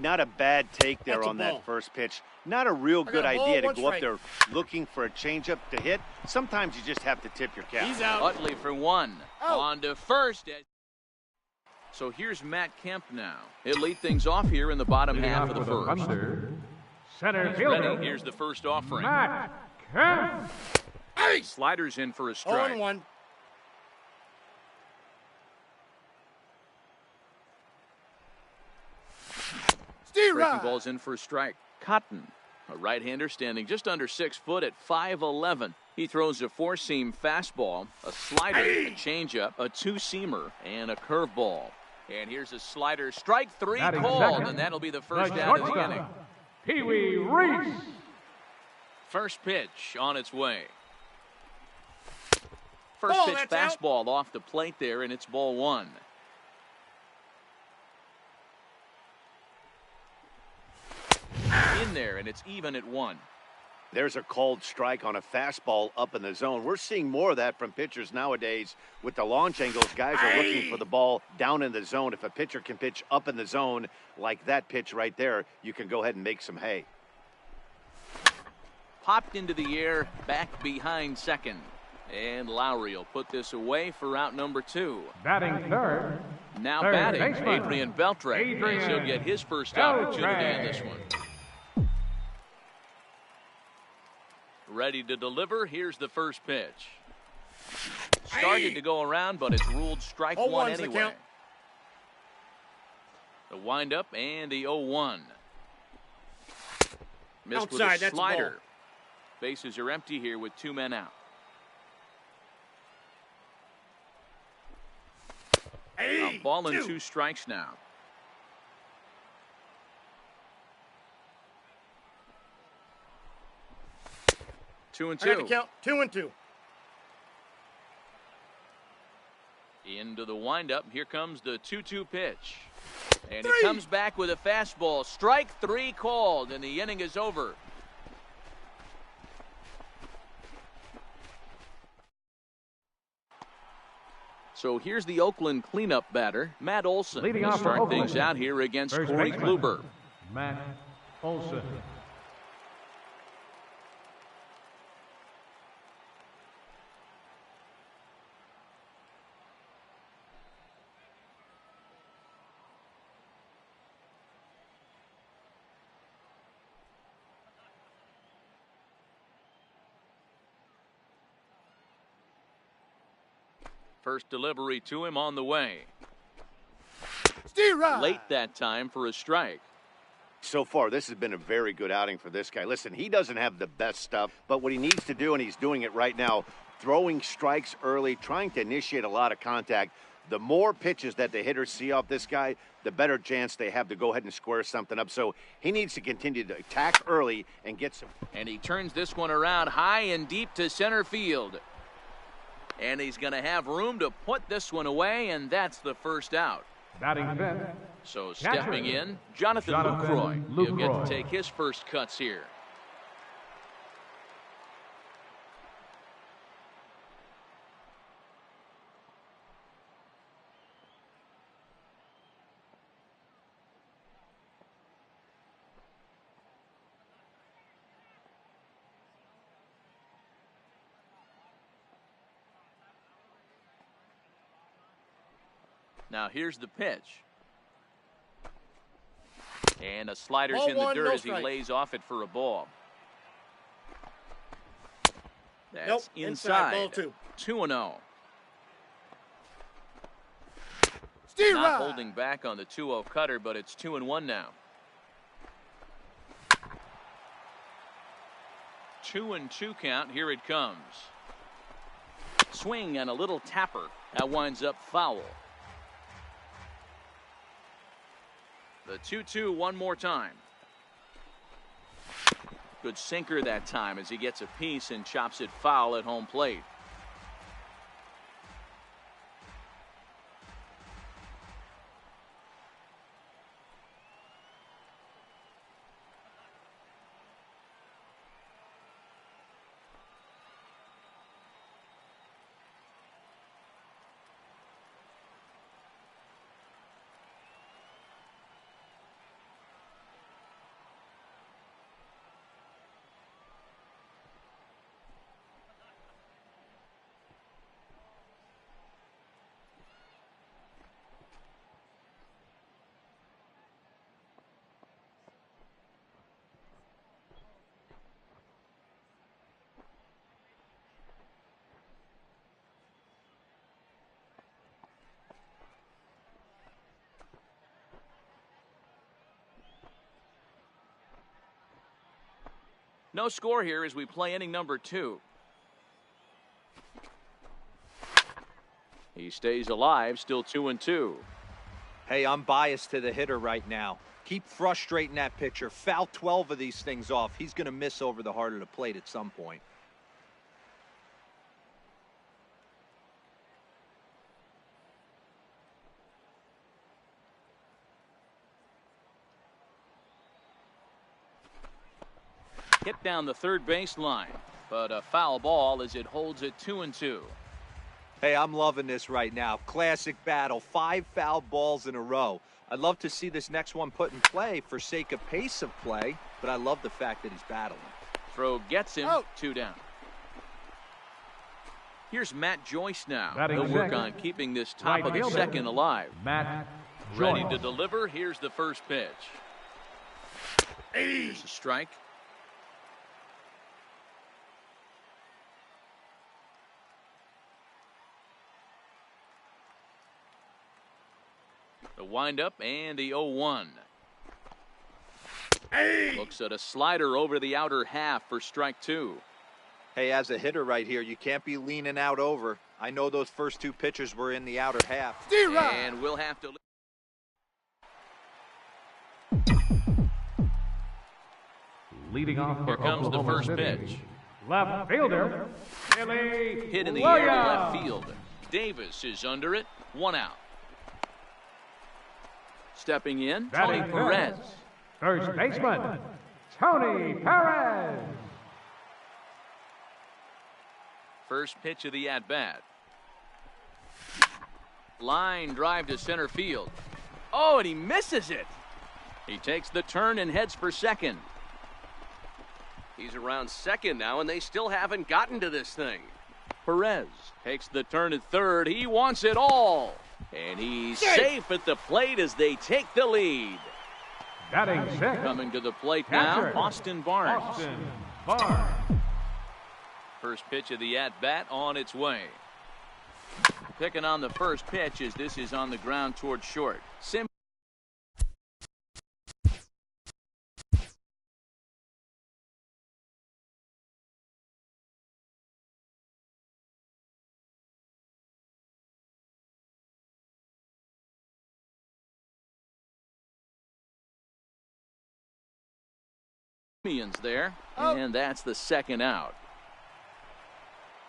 Not a bad take there on that first pitch. Not a real good idea to go up there looking for a changeup to hit. Sometimes you just have to tip your cap. He's out. Utley for one. On to first. So here's Matt Kemp now. He'll lead things off here in the bottom half of the first. Center fielder. Ready. Here's the first offering. Matt Kemp. Sliders in for a strike. 0-1. Breaking ball's in for a strike. Cotton, a right-hander standing just under 6 foot at 5'11". He throws a four-seam fastball, a slider, a changeup, a two-seamer, and a curveball. And here's a slider. Strike 3 called, and that'll be the first out of the inning. Pee Wee Reese. First pitch on its way. First pitch fastball off the plate there, and it's ball 1. In there, and it's even at 1. There's a called strike on a fastball up in the zone. We're seeing more of that from pitchers nowadays with the launch angles. Guys are looking for the ball down in the zone. If a pitcher can pitch up in the zone like that pitch right there, you can go ahead and make some hay. Popped into the air, back behind second. And Lowry will put this away for out number 2. Batting third. Now third batting, baseman. Adrian Beltre. And he'll get his first opportunity in this one. Ready to deliver. Here's the first pitch. Started to go around, but it's ruled strike 1 anyway. The windup and the 0-1. Missed with a slider. Bases are empty here with 2 men out. A ball and 2 strikes now. Two and 2. I got to count 2-2. Into the windup. Here comes the 2-2 pitch. And he comes back with a fastball. Strike 3 called, and the inning is over. So here's the Oakland cleanup batter, Matt Olson. Leading He'll off for start things Oakland. out here against First Corey baseman. Kluber. Matt Olson. First delivery to him on the way. Steer Late that time for a strike. So far, this has been a very good outing for this guy. Listen, he doesn't have the best stuff, but what he needs to do, and he's doing it right now, throwing strikes early, trying to initiate a lot of contact. The more pitches that the hitters see off this guy, the better chance they have to go ahead and square something up. So he needs to continue to attack early and get some. And he turns this one around high and deep to center field. And he's going to have room to put this one away, and that's the first out. Batting fifth. So stepping in, Jonathan Lucroy. He'll get to take his first cuts here. Now here's the pitch. And a slider's in the dirt as he lays off it for a ball. That's Nope, inside. ball 2. 2-0. Steer Not right. holding back on the 2-0 cutter, but it's 2-1 now. 2-2 count. Here it comes. Swing and a little tapper. That winds up foul. The 2-2 one more time. Good sinker that time as he gets a piece and chops it foul at home plate. No score here as we play inning number 2. He stays alive, still 2-2. Hey, I'm biased to the hitter right now. Keep frustrating that pitcher. Foul 12 of these things off. He's going to miss over the heart of the plate at some point. Hit down the third baseline, but a foul ball as it holds it 2-2. Hey, I'm loving this right now. Classic battle. 5 foul balls in a row. I'd love to see this next one put in play for sake of pace of play, but I love the fact that he's battling. Throw gets him. Out. 2 down. Here's Matt Joyce now. Batting He'll work second. on keeping this top Right of the fielder, second alive. Matt Ready Joyce. to deliver. Here's the first pitch. Here's a strike. The windup and the 0-1. Looks at a slider over the outer half for strike 2. Hey, as a hitter right here, you can't be leaning out over. I know those first 2 pitches were in the outer half. Steer right. And we'll have to. Leading off Here for comes the Oklahoma first City. pitch. Left fielder, Billy Hit in the air to Williams. left field. Davis is under it. 1 out. Stepping in, Tony Batting Perez. First baseman, Tony Perez. First pitch of the at-bat. Line drive to center field. Oh, and he misses it. He takes the turn and heads for second. He's around second now, and they still haven't gotten to this thing. Perez takes the turn at third. He wants it all. And he's safe at the plate as they take the lead. Batting second, Coming to the plate now, Catcher, Austin Barnes. Austin Barnes. First pitch of the at-bat on its way. Picking on the first pitch as this is on the ground towards short. There, and that's the second out.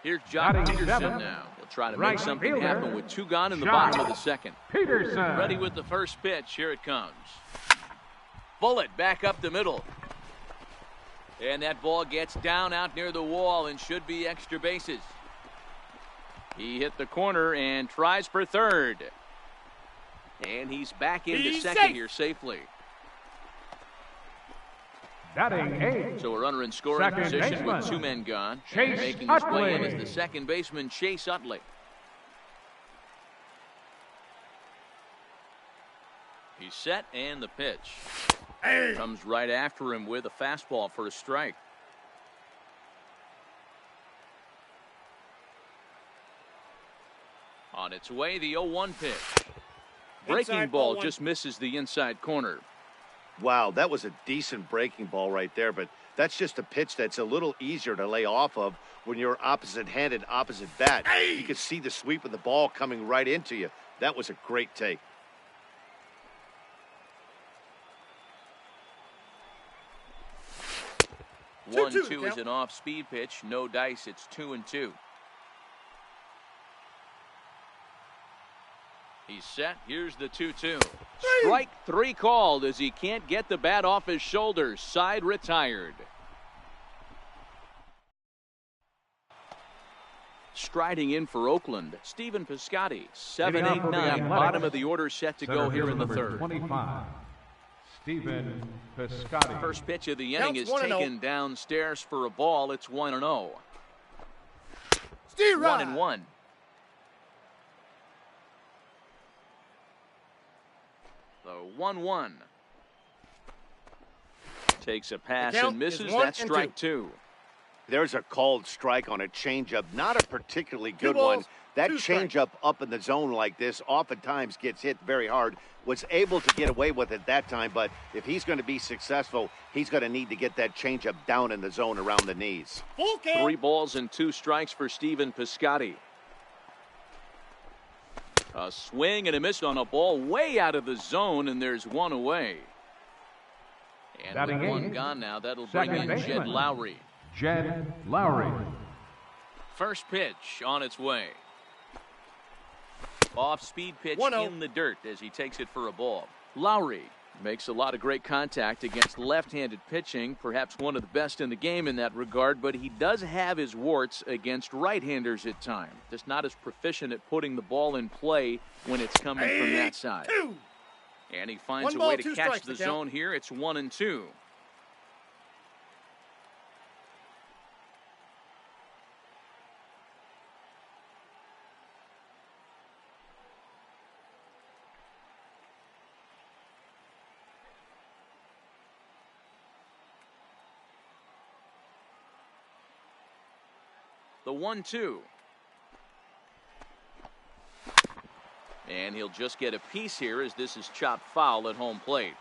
Here's John Batting Peterson seven. now. He'll try to Right make something fielder, happen with 2 gone in the Josh bottom of the second. Peterson. Ready with the first pitch. Here it comes. Bullet back up the middle. And that ball gets down out near the wall and should be extra bases. He hit the corner and tries for third. And he's back into He's second safe. here safely. Batting 8. So a runner in scoring Second position with baseman, 2 men gone. Chase Making his way in Utley. is the second baseman, Chase Utley. He's set, and the pitch. Comes right after him with a fastball for a strike. On its way, the 0-1 pitch. Breaking Inside ball ball just misses the inside corner. Wow, that was a decent breaking ball right there, but that's just a pitch that's a little easier to lay off of when you're opposite-handed, opposite bat. You could see the sweep of the ball coming right into you. That was a great take. Two, 1-2 is an off-speed pitch. No dice. It's 2-2. He's set. Here's the 2-2. Strike 3 called as he can't get the bat off his shoulders. Side retired. Striding in for Oakland, Stephen Piscotty. 7, 8, 9. Bottom of the order set to go here in the third. 25. Stephen Piscotty. First pitch of the inning is 1-0. taken downstairs for a ball. It's 1-0. Steve 1-1. The 1-1. Takes a pass count and misses. is 1 That's and strike 2. 2. There's a called strike on a changeup, not a particularly good balls, one. That 2 strikes. changeup up in the zone like this oftentimes gets hit very hard. Was able to get away with it that time, but if he's going to be successful, he's going to need to get that changeup down in the zone around the knees. Full count. 3 balls and 2 strikes for Stephen Piscotty. A swing and a miss on a ball way out of the zone, and there's 1 away. And Batting with 1 eighth, gone now, that'll bring in second Jed baseman. Lowry. Jed Lowry. First pitch on its way. Off-speed pitch 1-0. in the dirt as he takes it for a ball. Lowry makes a lot of great contact against left-handed pitching, perhaps one of the best in the game in that regard, but he does have his warts against right-handers at times. Just not as proficient at putting the ball in play when it's coming from that side. 2. And he finds 1 a ball, way to 2 catch strikes the to count. zone here. It's 1-2. The 1-2. And he'll just get a piece here as this is chopped foul at home plate.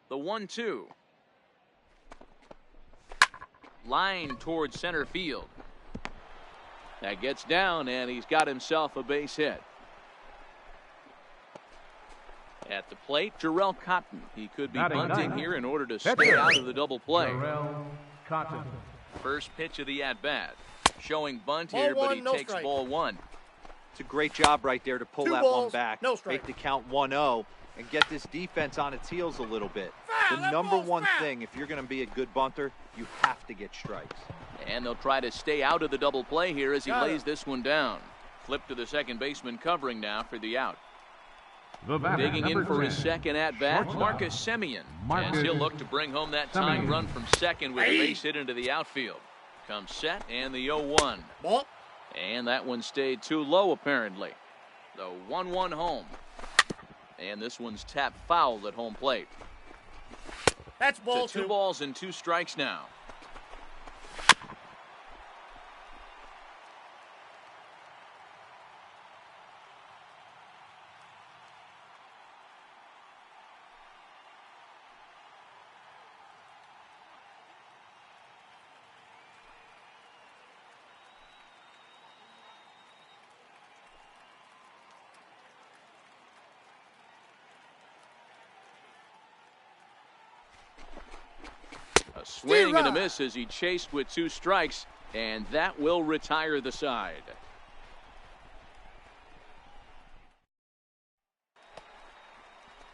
The 1-2. Line towards center field. That gets down, and he's got himself a base hit. At the plate, Jarell Cotton. He could be Batting bunting ninth. here in order to stay Pitcher. out of the double play. Jarell Cotton. First pitch of the at-bat. Showing bunt Ball here, but 1, he no takes strike. ball 1. It's a great job right there to pull 2 that one balls, back, no strike. make the count 1-0, and get this defense on its heels a little bit. Foul, The that number ball's one foul. thing, if you're going to be a good bunter, you have to get strikes. And they'll try to stay out of the double play here as he Got lays it. this one down. Flip to the second baseman covering now for the out. The batter, Digging in number for his 10. second at-bat, Shortstop. Marcus Semien. Marcus As he'll look to bring home that tying Semien. run from second with a base hit into the outfield. Comes set and the 0-1. Ball. And that one stayed too low apparently. The 1-1 home. And this one's tapped foul at home plate. That's ball So 2 2. balls and 2 strikes now. A swing and a miss as he chased with 2 strikes, and that will retire the side.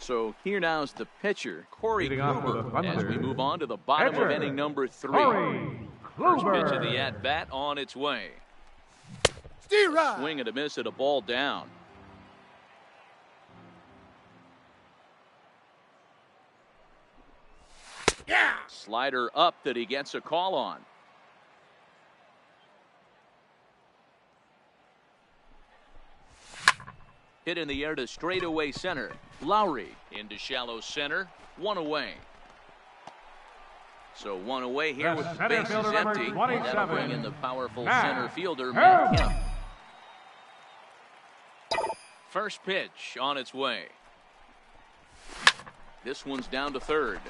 So here now's the pitcher, Corey Leading off for the Kluber, as we Thunder, move on to the bottom of pitcher, inning number 3. Corey First Kluber. pitch of the at-bat on its way. Steer right. Swing and a miss at a ball down. Yeah. Slider up that he gets a call on. Hit in the air to straightaway center. Lowry into shallow center. 1 away. So 1 away here The with the center bases fielder, number empty. 27, That'll bring in the powerful Matt center fielder, Kemp. Matt Kemp. First pitch on its way. This one's down to third.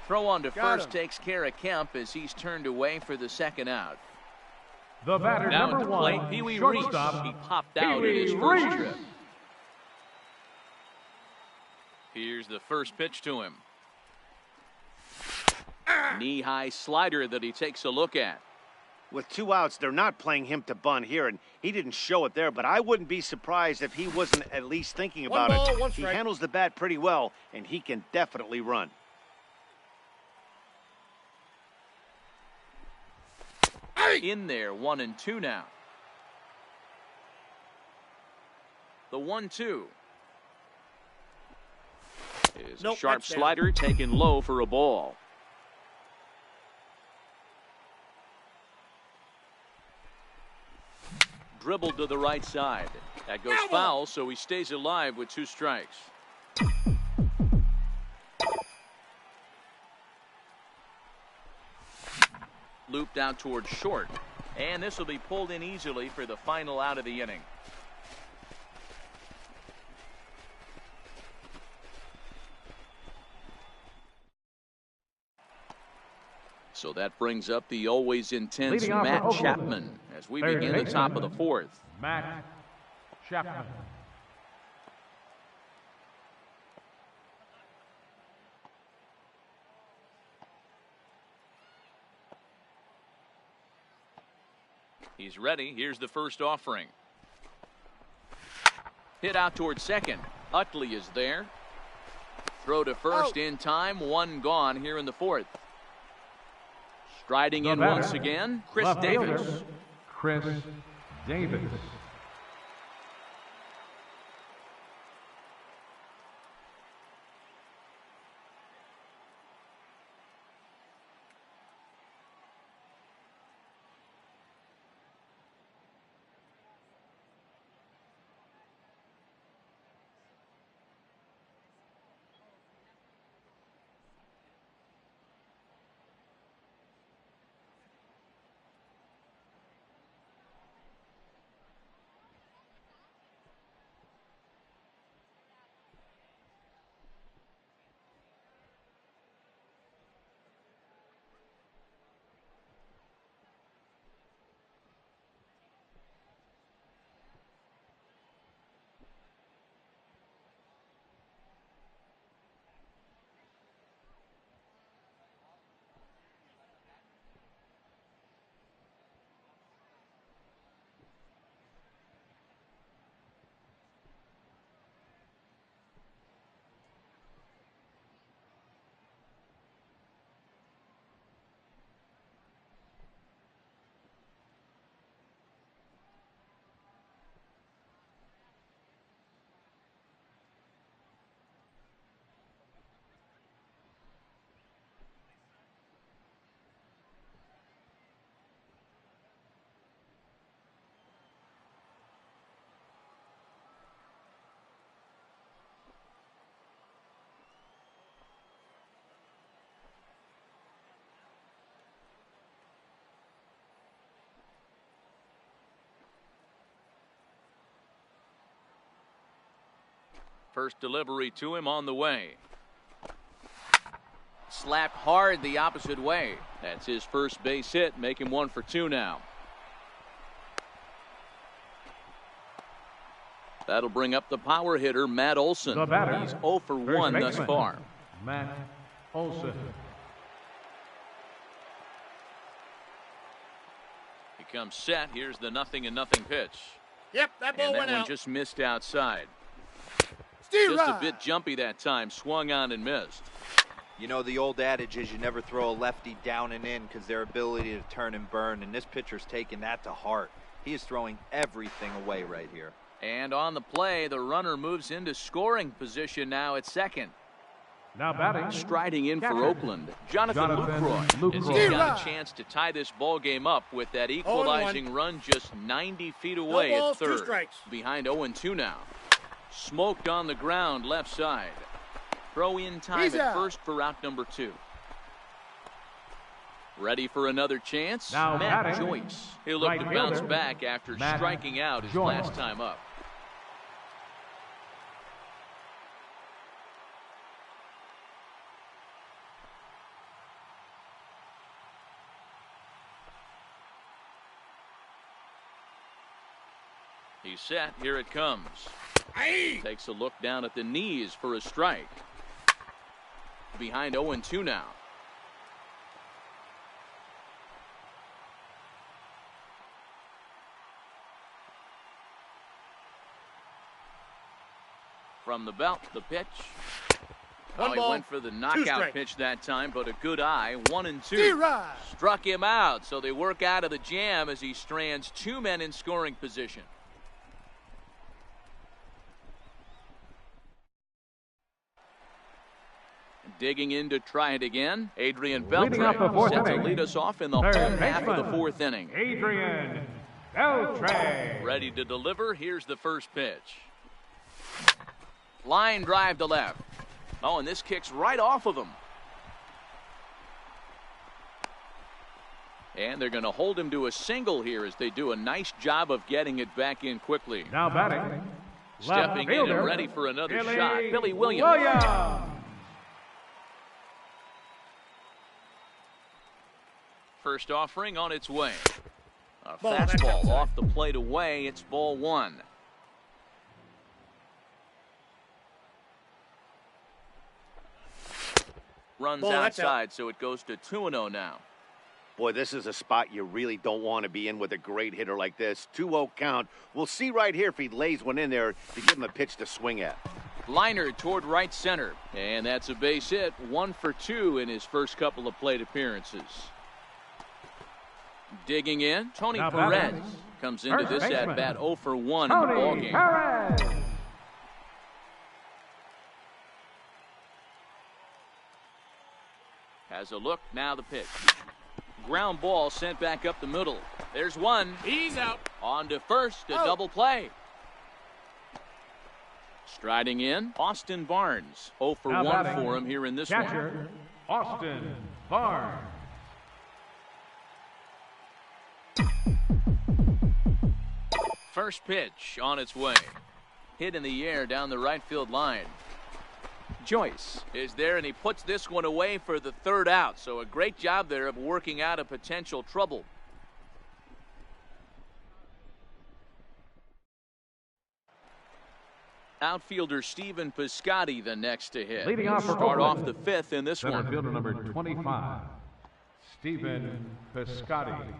Throw on to Got first him. takes care of Kemp as he's turned away for the second out. The batter, Now number at the plate, 1, Pee Wee Reese. shortstop, He popped out in his Pee Wee first Reese. trip. Here's the first pitch to him. Knee-high slider that he takes a look at. With 2 outs, they're not playing him to bunt here, and he didn't show it there, but I wouldn't be surprised if he wasn't at least thinking One about ball, it. one He strike. handles the bat pretty well, and he can definitely run. In there, 1-2 now. The 1-2. Is a Nope, sharp that's down. slider taken low for a ball. Dribbled to the right side. That goes Foul ball. foul, so he stays alive with 2 strikes. Looped out towards short. And this will be pulled in easily for the final out of the inning. So that brings up the always intense Leading off for Matt Oakland, Chapman as we third begin the baseman, top of the 4th. Matt Chapman. He's ready. Here's the first offering. Hit out towards second. Utley is there. Throw to first in time. 1 gone here in the 4th. Striding The in batter, once again, Chris left fielder, Davis. Chris Davis. First delivery to him on the way. Slapped hard the opposite way. That's his first base hit, make him 1 for 2 now. That'll bring up the power hitter, Matt Olson. The batter, He's 0 for 1 thus baseman, far. Matt Olson. He comes set. Here's the 0-0 pitch. Yep, that ball And that went one out. just missed outside. Steer Just Just a bit jumpy that time. Swung on and missed. You know, the old adage is you never throw a lefty down and in because their ability to turn and burn, and this pitcher's taking that to heart. He is throwing everything away right here. And on the play, the runner moves into scoring position now at second. Now batting. Striding in for Oakland, Jonathan Lucroy. As he's got a chance to tie this ball game up with that equalizing run just 90 feet away at third. Behind 0-2 now. Smoked on the ground left side. Throw in time at first for out number 2. Ready for another chance? Now Matt Joyce. He'll look to bounce back after striking out his last time up. He's set. Here it comes. Takes a look down at the knees for a strike. Behind 0-2 now. From the belt, the pitch. He went for the knockout pitch that time, but a good eye. 1-2. Struck him out, so they work out of the jam as he strands 2 men in scoring position. Digging in to try it again, Adrian Beltre set to lead us off in the home half of the 4th inning. Adrian Beltre. Ready to deliver. Here's the first pitch. Line drive to left. Oh, and this kicks right off of him. And they're going to hold him to a single here as they do a nice job of getting it back in quickly. Now batting. Stepping in and ready for another shot, Billy Williams. First offering on its way. A fastball off the plate away. It's ball 1. Runs outside, so it goes to 2-0 now. Boy, this is a spot you really don't want to be in with a great hitter like this. 2-0 count. We'll see right here if he lays one in there to give him a pitch to swing at. Liner toward right center. And that's a base hit. 1 for 2 in his first couple of plate appearances. Digging in, Tony Perez comes into this at bat 0 for 1 in the ballgame. Has a look, now the pitch. Ground ball sent back up the middle. There's one. He's out. On to first, a double play. Striding in, Austin Barnes. 0 for 1 for him here in this one. Austin Barnes. First pitch on its way. Hit in the air down the right field line. Joyce is there, and he puts this one away for the 3rd out. So a great job there of working out a potential trouble. Outfielder Stephen Piscotty the next to hit. Leading off Start off the 5th in this one. Fielder number 25, Stephen Piscotty.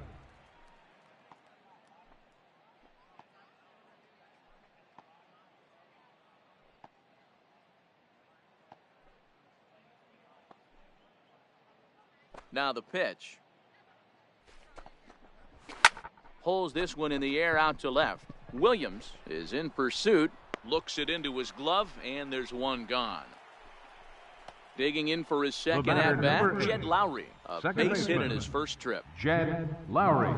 Now the pitch. Pulls this one in the air out to left. Williams is in pursuit. Looks it into his glove, and there's one gone. Digging in for his second at-bat, Jed Lowry. A base hit in his first trip. Jed Lowry.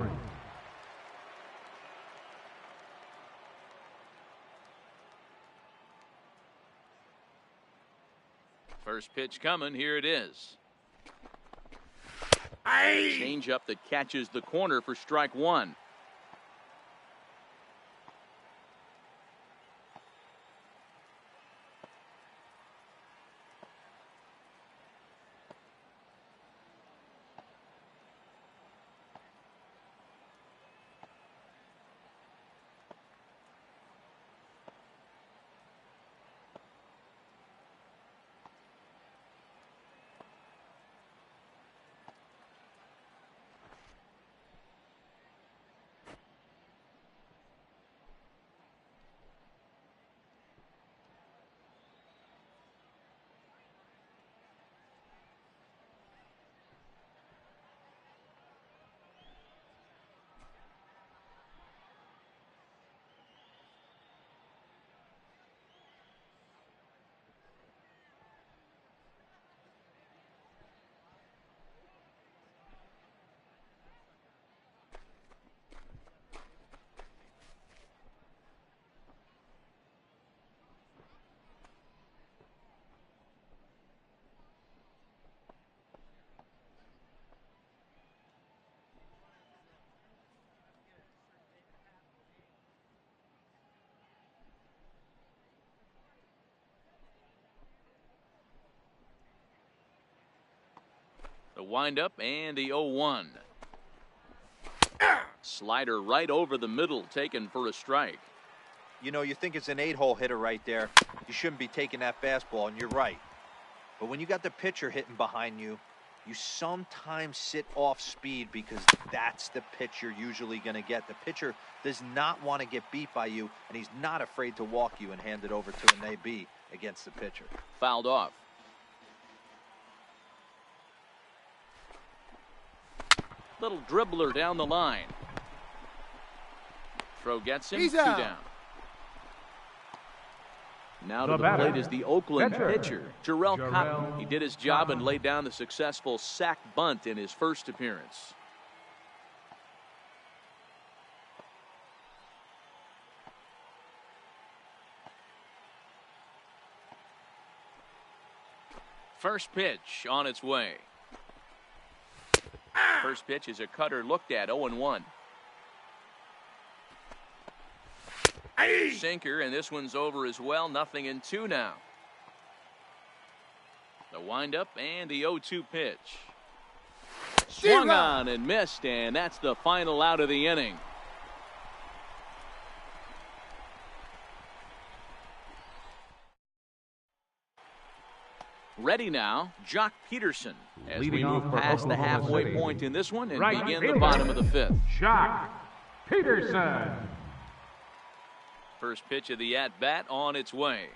First pitch coming. Here it is. Change up that catches the corner for strike 1. windup and the 0-1. Slider right over the middle, taken for a strike. You know, you think it's an 8-hole hitter right there. You shouldn't be taking that fastball, and you're right. But when you got the pitcher hitting behind you, you sometimes sit off speed because that's the pitch you're usually going to get. The pitcher does not want to get beat by you, and he's not afraid to walk you and hand it over to an AB against the pitcher. Fouled off. Little dribbler down the line. Throw gets him. He's 2 out. down. Now to the plate is the Oakland pitcher, Jarell Mercado. He did his job and laid down the successful sac bunt in his first appearance. First pitch on its way. First pitch is a cutter looked at, 0-1. Sinker, and this one's over as well. 0-2 now. The windup and the 0-2 pitch. Swung on and missed, and that's the final out of the inning. Ready now, Jock Peterson, as we move past the halfway point in this one and begin the bottom of the 5th. Jock Peterson. First pitch of the at-bat on its way.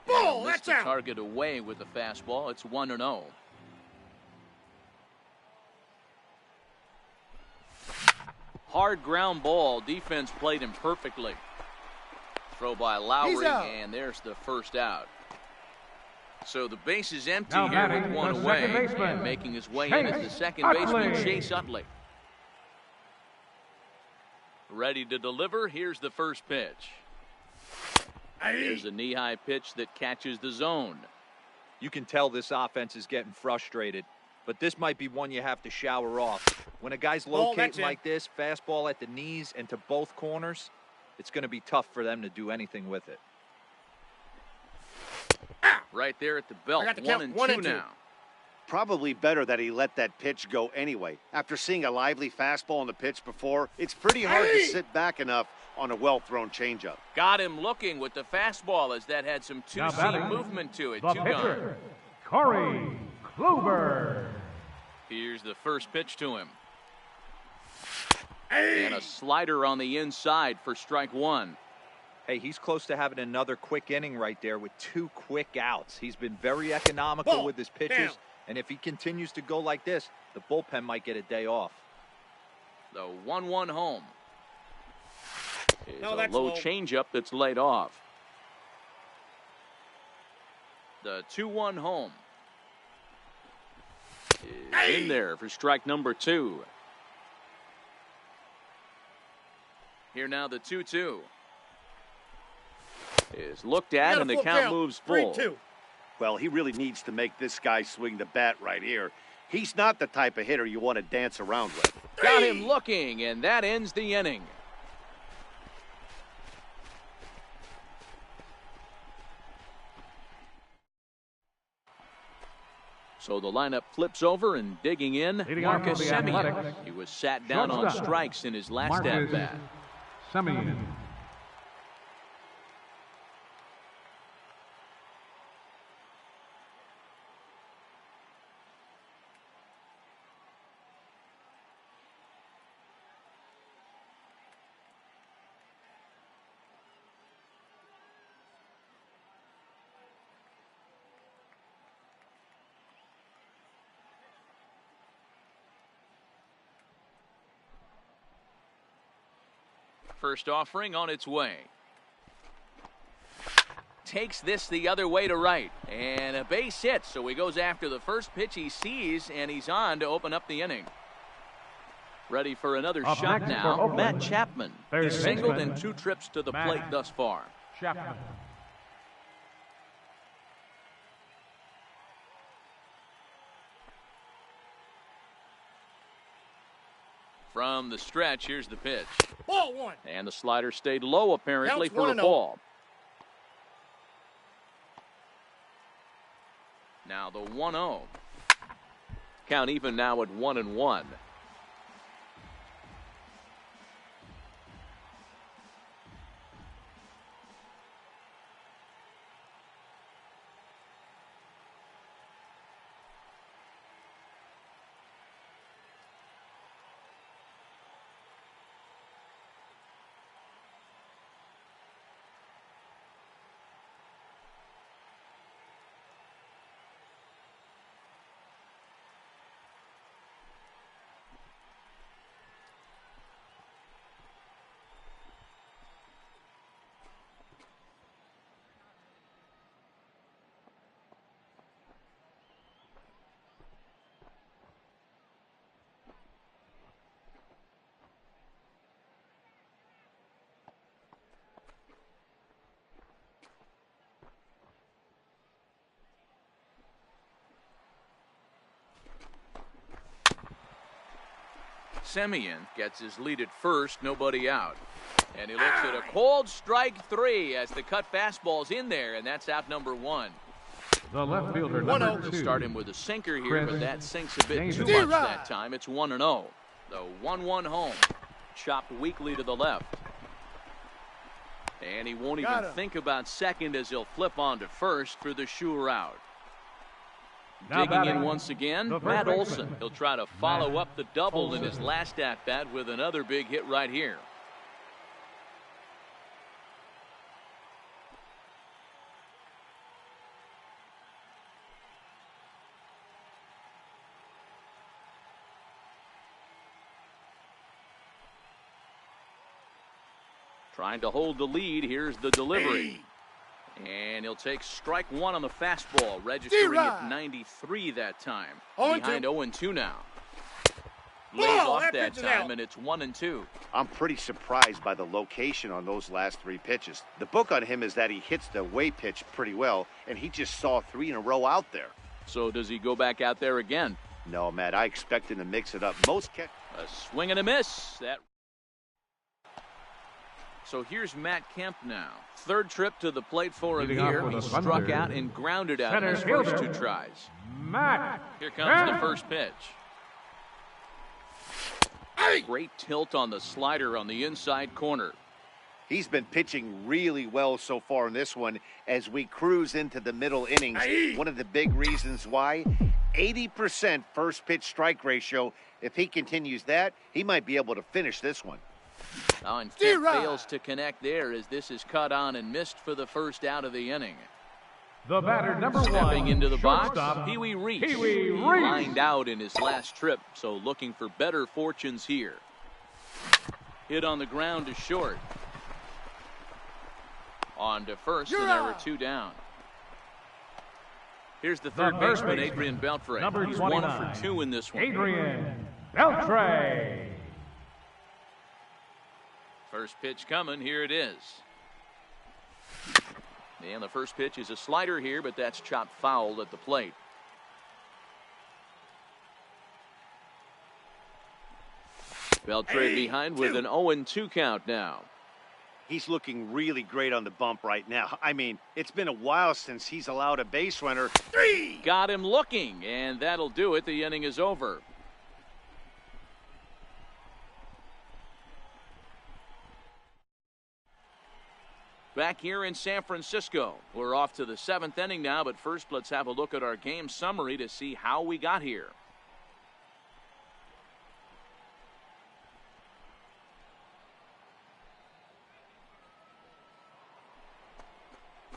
Ball, Missed that's the out. target away with the fastball. It's 1-0. Hard ground ball. Defense played him perfectly. Throw by Lowry, and there's the first out. So the base is empty Now here with batting one the away. second baseman, And making his way in is the second baseman, Chase Utley. Ready to deliver. Here's the first pitch. There's a knee-high pitch that catches the zone. You can tell this offense is getting frustrated, but this might be one you have to shower off. When a guy's locating like this, fastball at the knees and to both corners, it's going to be tough for them to do anything with it. Right there at the belt. 1-2 now. Probably better that he let that pitch go anyway. After seeing a lively fastball on the pitch before, it's pretty hard to sit back enough on a well-thrown changeup. Got him looking with the fastball as that had some two-seam movement to it. The 2 pitcher, gone. Corey Kluber. Here's the first pitch to him. And a slider on the inside for strike 1. Hey, he's close to having another quick inning right there with 2 quick outs. He's been very economical with his pitches, and if he continues to go like this, the bullpen might get a day off. The 1-1 home. Is a low changeup that's laid off. The 2-1 home is in there for strike number 2. Here now the 2-2. Is looked at, and the count moves full. 3-2. Well, he really needs to make this guy swing the bat right here. He's not the type of hitter you want to dance around with. Got him looking, and that ends the inning. So the lineup flips over, and digging in, Marcus Semien. He was sat down on strikes in his last at-bat. Semien. First offering on its way. Takes this the other way to right. And a base hit, so he goes after the first pitch he sees, and he's on to open up the inning. Ready for another shot now, Matt Chapman. He's singled in 2 trips to the plate thus far. Chapman. From the stretch, here's the pitch. Ball 1. And the slider stayed low, apparently, Counts for a 1-0. ball. Now the 1-0. Count even now at 1-1. Semien gets his lead at first, nobody out. And he looks at a cold strike 3 as the cut fastball's in there, and that's out number 1. The left fielder, number 2. Start him with a sinker here, but that sinks a bit too Davis. much that time. It's 1-0. The 1-1 home. Chopped weakly to the left. And he won't even think about second as he'll flip on to first for the sure out. Now Digging batting, in once again, the Matt first Olson. baseman, He'll try to follow Matt up the double in his Olson. last at-bat with another big hit right here. Trying to hold the lead. Here's the delivery. And he'll take strike 1 on the fastball, registering at 93 that time. Behind 0-2 now. Lays off that time, and it's 1-2. I'm pretty surprised by the location on those last 3 pitches. The book on him is that he hits the away pitch pretty well, and he just saw 3 in a row out there. So does he go back out there again? No, Matt, I expect him to mix it up. A swing and a miss. So here's Matt Kemp now. Third trip to the plate for him here. He struck out and grounded out in his first 2 tries. Matt Here comes the first pitch. Great tilt on the slider on the inside corner. He's been pitching really well so far in this one as we cruise into the middle innings. One of the big reasons why, 80% first pitch strike ratio. If he continues that, he might be able to finish this one. And Kemp fails to connect there as this is cut on and missed for the first out of the inning. The batter, number 1. Stepping into the box, shortstop, Pee-wee Reese. Pee-wee Reese. Lined out in his last trip, so looking for better fortunes here. Hit on the ground to short. On to first, and there were 2 down. Here's the third baseman, Adrian Beltre. Number He's 29. 1 for 2 in this one. Adrian Beltre. First pitch coming. Here it is. And the first pitch is a slider here, but that's chopped foul at the plate. Beltre behind with an 0-2 count now. He's looking really great on the bump right now. I mean, it's been a while since he's allowed a base runner. 3. Got him looking, and that'll do it. The inning is over. Back here in San Francisco. We're off to the 7th inning now, but first let's have a look at our game summary to see how we got here.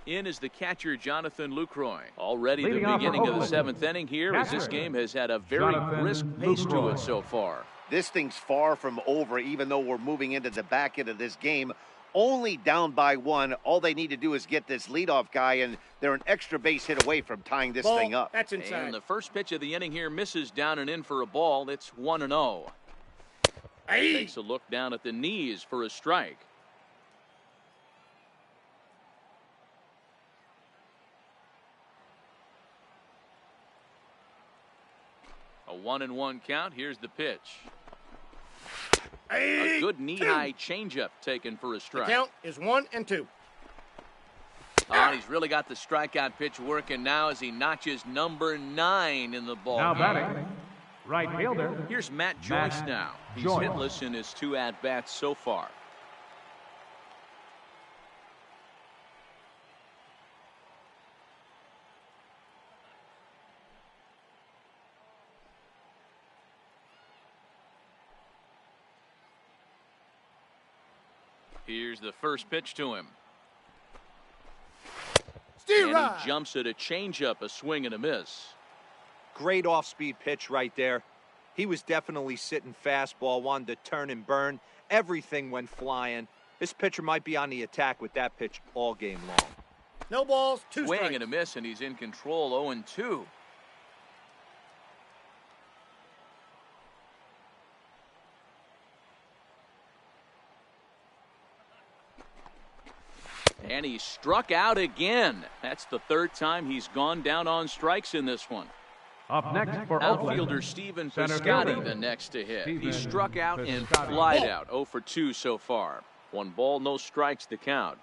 In is the catcher, Jonathan Lucroy. Already the beginning of the 7th inning here, as this game has had a very brisk pace to it so far. This thing's far from over, even though we're moving into the back end of this game. Only down by 1. All they need to do is get this leadoff guy, and they're an extra base hit away from tying this thing up. That's inside. And the first pitch of the inning here misses down and in for a ball. It's 1-0. Takes a look down at the knees for a strike. A 1-1 count. Here's the pitch. A good knee-high changeup taken for a strike. The count is 1-2. Oh, and he's really got the strikeout pitch working now as he notches number 9 in the ball. Now batting, Right fielder. Here's Matt Joyce now. He's hitless in his 2 at-bats so far. Here's the first pitch to him. And he jumps at a changeup, a swing and a miss. Great off-speed pitch right there. He was definitely sitting fastball, wanted to turn and burn. Everything went flying. This pitcher might be on the attack with that pitch all game long. No balls, 2 strikes. Swing and a miss, and he's in control, 0-2. And he struck out again. That's the 3rd time he's gone down on strikes in this one. Up next for outfielder Stephen Piscotty, the next to hit. He struck out and flied out. 0 for 2 so far. 1 ball, no strikes to count.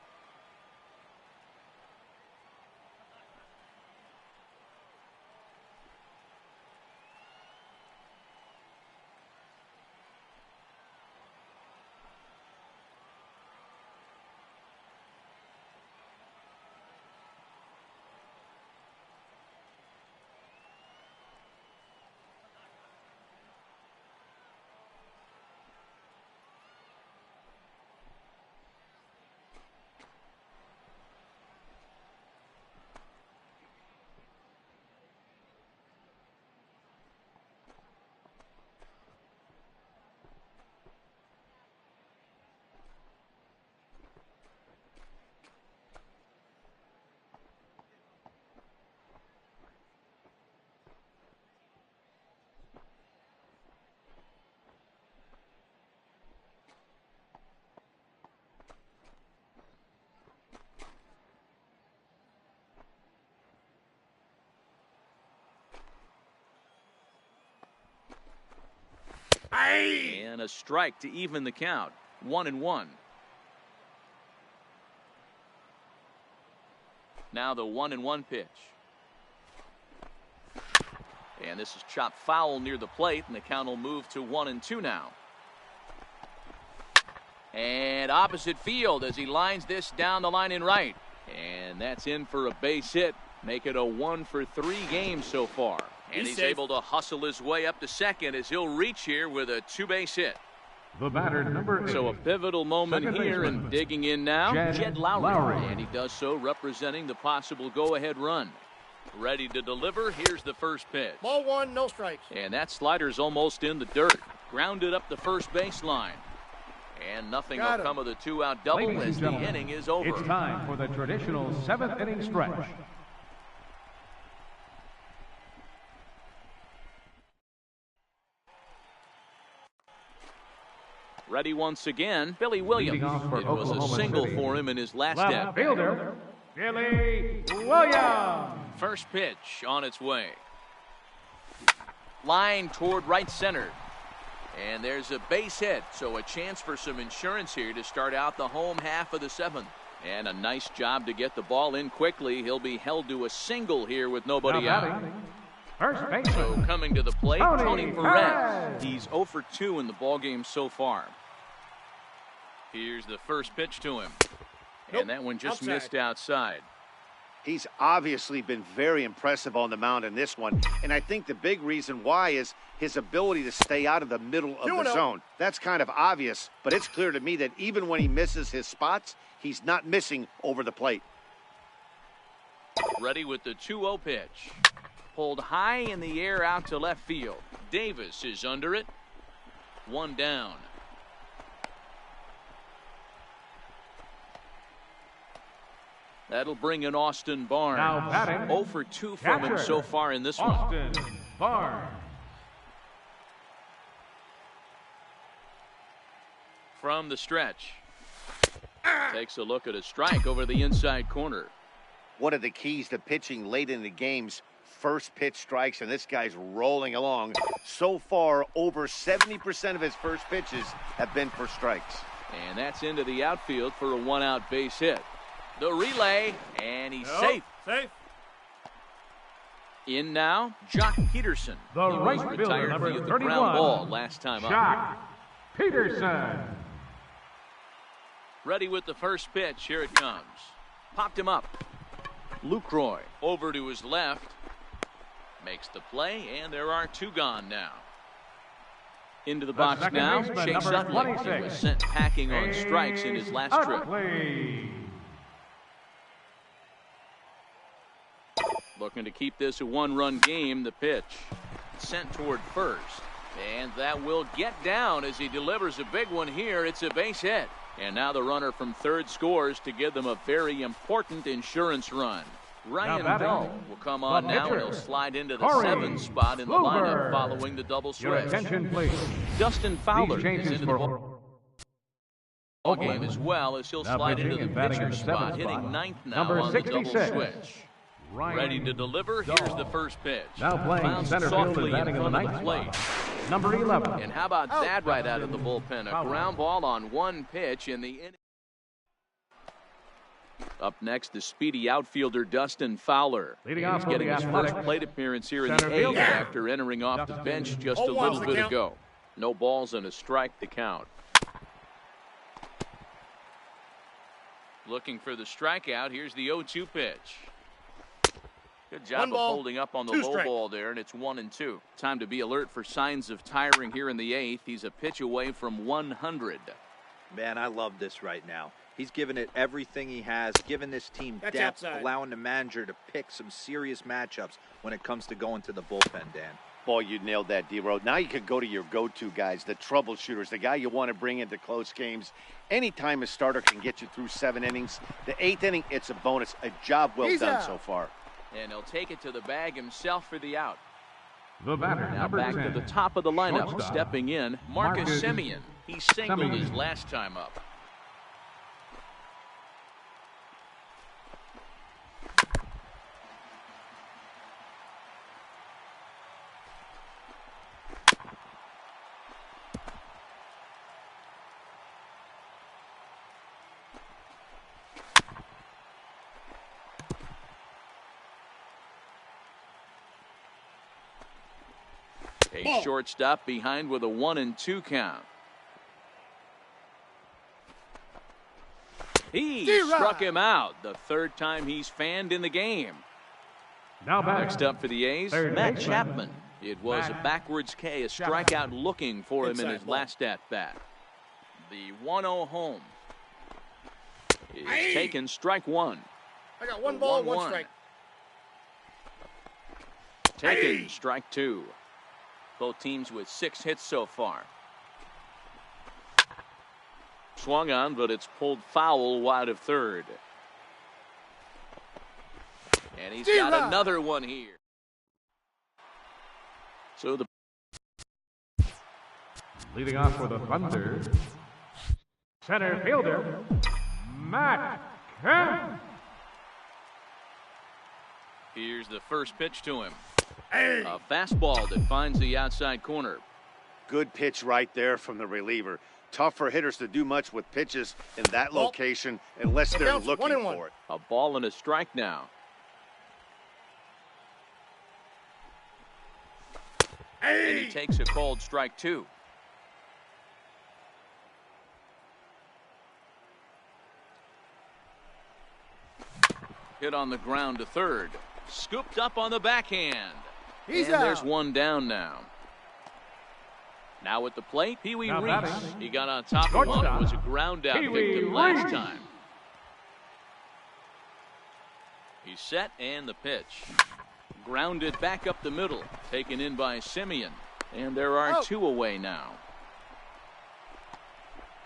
And a strike to even the count. 1-1. Now the 1-1 pitch. And this is chopped foul near the plate, and the count will move to 1-2 now. And opposite field as he lines this down the line in right. And that's in for a base hit. Make it a 1 for 3 games so far. And he's able to hustle his way up to second as he'll reach here with a 2-base hit. The batter, number 8. So a pivotal moment Second here, baseman, and digging in now, Jed Lowry. And he does so representing the possible go-ahead run. Ready to deliver. Here's the first pitch. Ball 1, no strikes. And that slider's almost in the dirt. Grounded up the first baseline. And nothing will come of the 2-out double as the inning is over. It's time for the traditional 7th inning stretch. Ready once again, Billy Williams. It was a single for him in his last at-bat. Fielder, Billy Williams. First pitch on its way. Line toward right center. And there's a base hit, so a chance for some insurance here to start out the home half of the 7th. And a nice job to get the ball in quickly. He'll be held to a single here with nobody out. First baseman. So coming to the plate, Tony Perez. Perez. He's 0 for 2 in the ballgame so far. Here's the first pitch to him. And that one just missed outside. He's obviously been very impressive on the mound in this one. And I think the big reason why is his ability to stay out of the middle of the zone. That's kind of obvious, but it's clear to me that even when he misses his spots, he's not missing over the plate. Ready with the 2-0 pitch. Pulled high in the air out to left field. Davis is under it. 1 down. That'll bring in Austin Barnes. Now batting, 0 for 2 from him so far in this Austin one. Barnes. From the stretch. Takes a look at a strike over the inside corner. One of the keys to pitching late in the game's first pitch strikes, and this guy's rolling along. So far, over 70% of his first pitches have been for strikes. And that's into the outfield for a 1-out base hit. The relay, and he's safe. Safe. In now, Jock Peterson. The He right was fielder, retired number via the 31, ground ball last time up. Jock Peterson. Ready with the first pitch. Here it comes. Popped him up. Lucroy over to his left. Makes the play, and there are 2 gone now. Into the box now, Chase Utley. He was sent packing on strikes in his last trip. Looking to keep this a 1-run game. The pitch sent toward first. And that will get down as he delivers a big one here. It's a base hit. And now the runner from third scores to give them a very important insurance run. Ryan Dull will come on now, and he'll slide into the 7th spot in the lineup following the double switch. Dustin Fowler is into the ball game as well, as he'll slide into the pitcher's spot, hitting 9th now on the double switch. Ready to deliver. Here's the first pitch. Now playing center field and batting in the 9th plate. Number 11. And how about that right out of the bullpen? A ground ball on 1 pitch in the inning. Up next, the speedy outfielder Dustin Fowler. He's getting his first plate appearance here in the 8th after entering off the bench just a little bit ago. No balls and a strike to count. Looking for the strikeout. Here's the 0-2 pitch. Good job of holding up on the low ball there, and it's 1-2. Time to be alert for signs of tiring here in the 8th. He's a pitch away from 100. Man, I love this right now. He's given it everything he has, given this team depth, allowing the manager to pick some serious matchups when it comes to going to the bullpen, Dan. Boy, you nailed that, D-Road. Now you can go to your go-to guys, the troubleshooters, the guy you want to bring into close games. Anytime a starter can get you through 7 innings, the 8th inning, it's a bonus. A job well done so far. And he'll take it to the bag himself for the out. The batter, now back 10. To the top of the lineup, stepping in, Marcus Semien. He singled his last time up. A shortstop behind with a 1-2 count. He struck him out. The 3rd time he's fanned in the game. Now next up for the A's, Matt Chapman. It was a backwards K, a strikeout looking for him in his last at-bat. The 1-0 home is taken, strike 1. I got 1 ball, 1 strike. Taken, strike 2. Both teams with 6 hits so far. Swung on, but it's pulled foul wide of third. And he's got another one here. So the leading off for the Thunder, center fielder, Matt Kemp. Here's the first pitch to him. A fastball that finds the outside corner. Good pitch right there from the reliever. Tough for hitters to do much with pitches in that location unless they're looking for it. A ball and a strike now. And he takes a called strike 2. Hit on the ground to third. Scooped up on the backhand. And there's 1 down now. Now at the plate, Pee Wee Reese. He got on top of one. It was a ground out victim last time. He's set, and the pitch. Grounded back up the middle. Taken in by Semien. And there are 2 away now.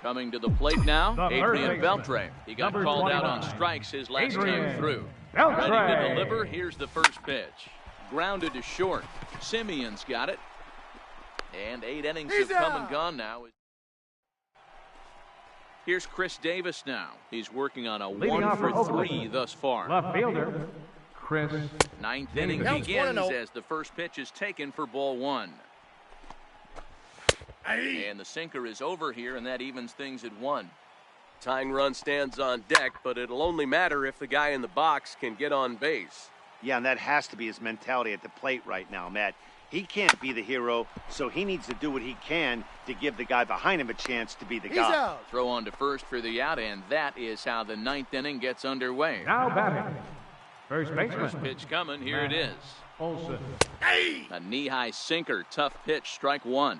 Coming to the plate now, Adrian Beltre. He got called out on strikes his last time through. Ready to deliver. Here's the first pitch. Grounded to short. Semien's got it. And 8 innings have come and gone now. Here's Chris Davis now. He's working on a 1 for 3 thus far. Left fielder, Chris. 9th inning begins as the first pitch is taken for ball 1. And the sinker is over here, and that evens things at 1. Tying run stands on deck, but it'll only matter if the guy in the box can get on base. Yeah, and that has to be his mentality at the plate right now, Matt. He can't be the hero, so he needs to do what he can to give the guy behind him a chance to be the guy. Out. Throw on to first for the out, and that is how the 9th inning gets underway. Now batting, first baseman. First pitch coming, here it is. Olson. A knee-high sinker, tough pitch, strike one.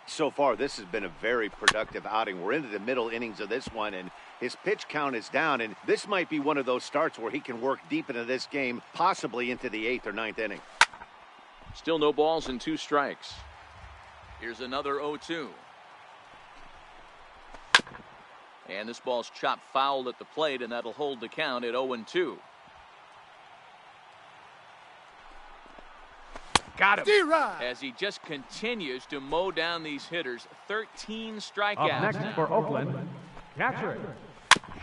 So far, this has been a very productive outing. We're into the middle innings of this one, and his pitch count is down, and this might be one of those starts where he can work deep into this game, possibly into the 8th or 9th inning. Still no balls and 2 strikes. Here's another 0-2. And this ball's chopped foul at the plate, and that'll hold the count at 0-2. Got him. D-Rod. As he just continues to mow down these hitters, 13 strikeouts. Up next for Oakland, catcher,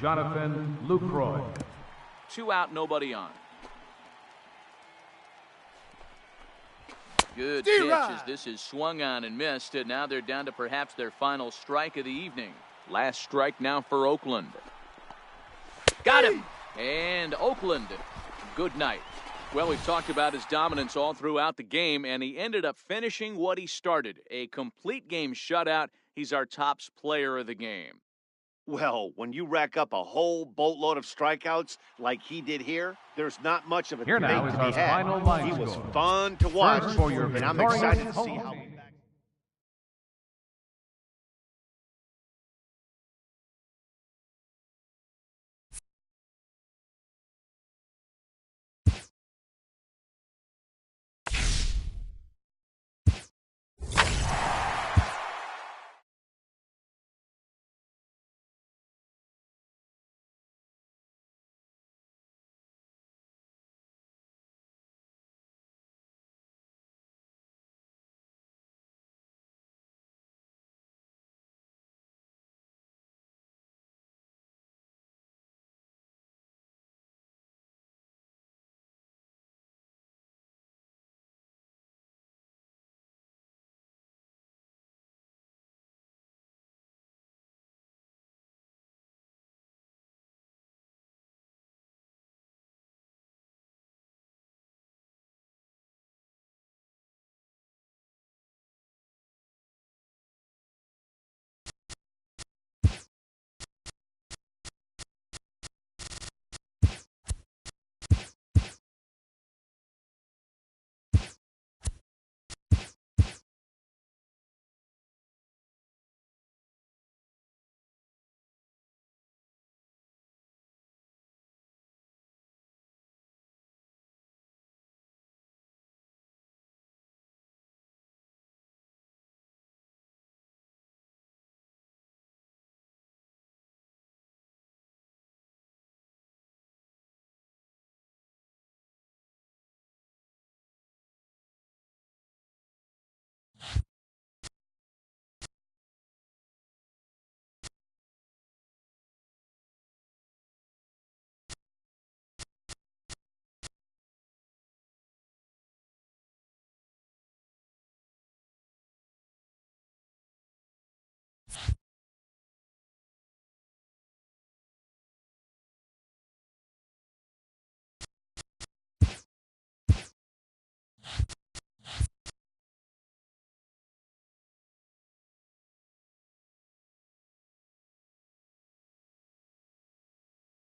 Jonathan Lucroy. 2 out, nobody on. Good pitch as this is swung on and missed, and now they're down to perhaps their final strike of the evening. Last strike now for Oakland. Got him! And Oakland, good night. Well, we've talked about his dominance all throughout the game, and he ended up finishing what he started. A complete game shutout. He's our top player of the game. Well, when you rack up a whole boatload of strikeouts like he did here, there's not much of a debate to be had. He was fun to watch, and I'm excited to see how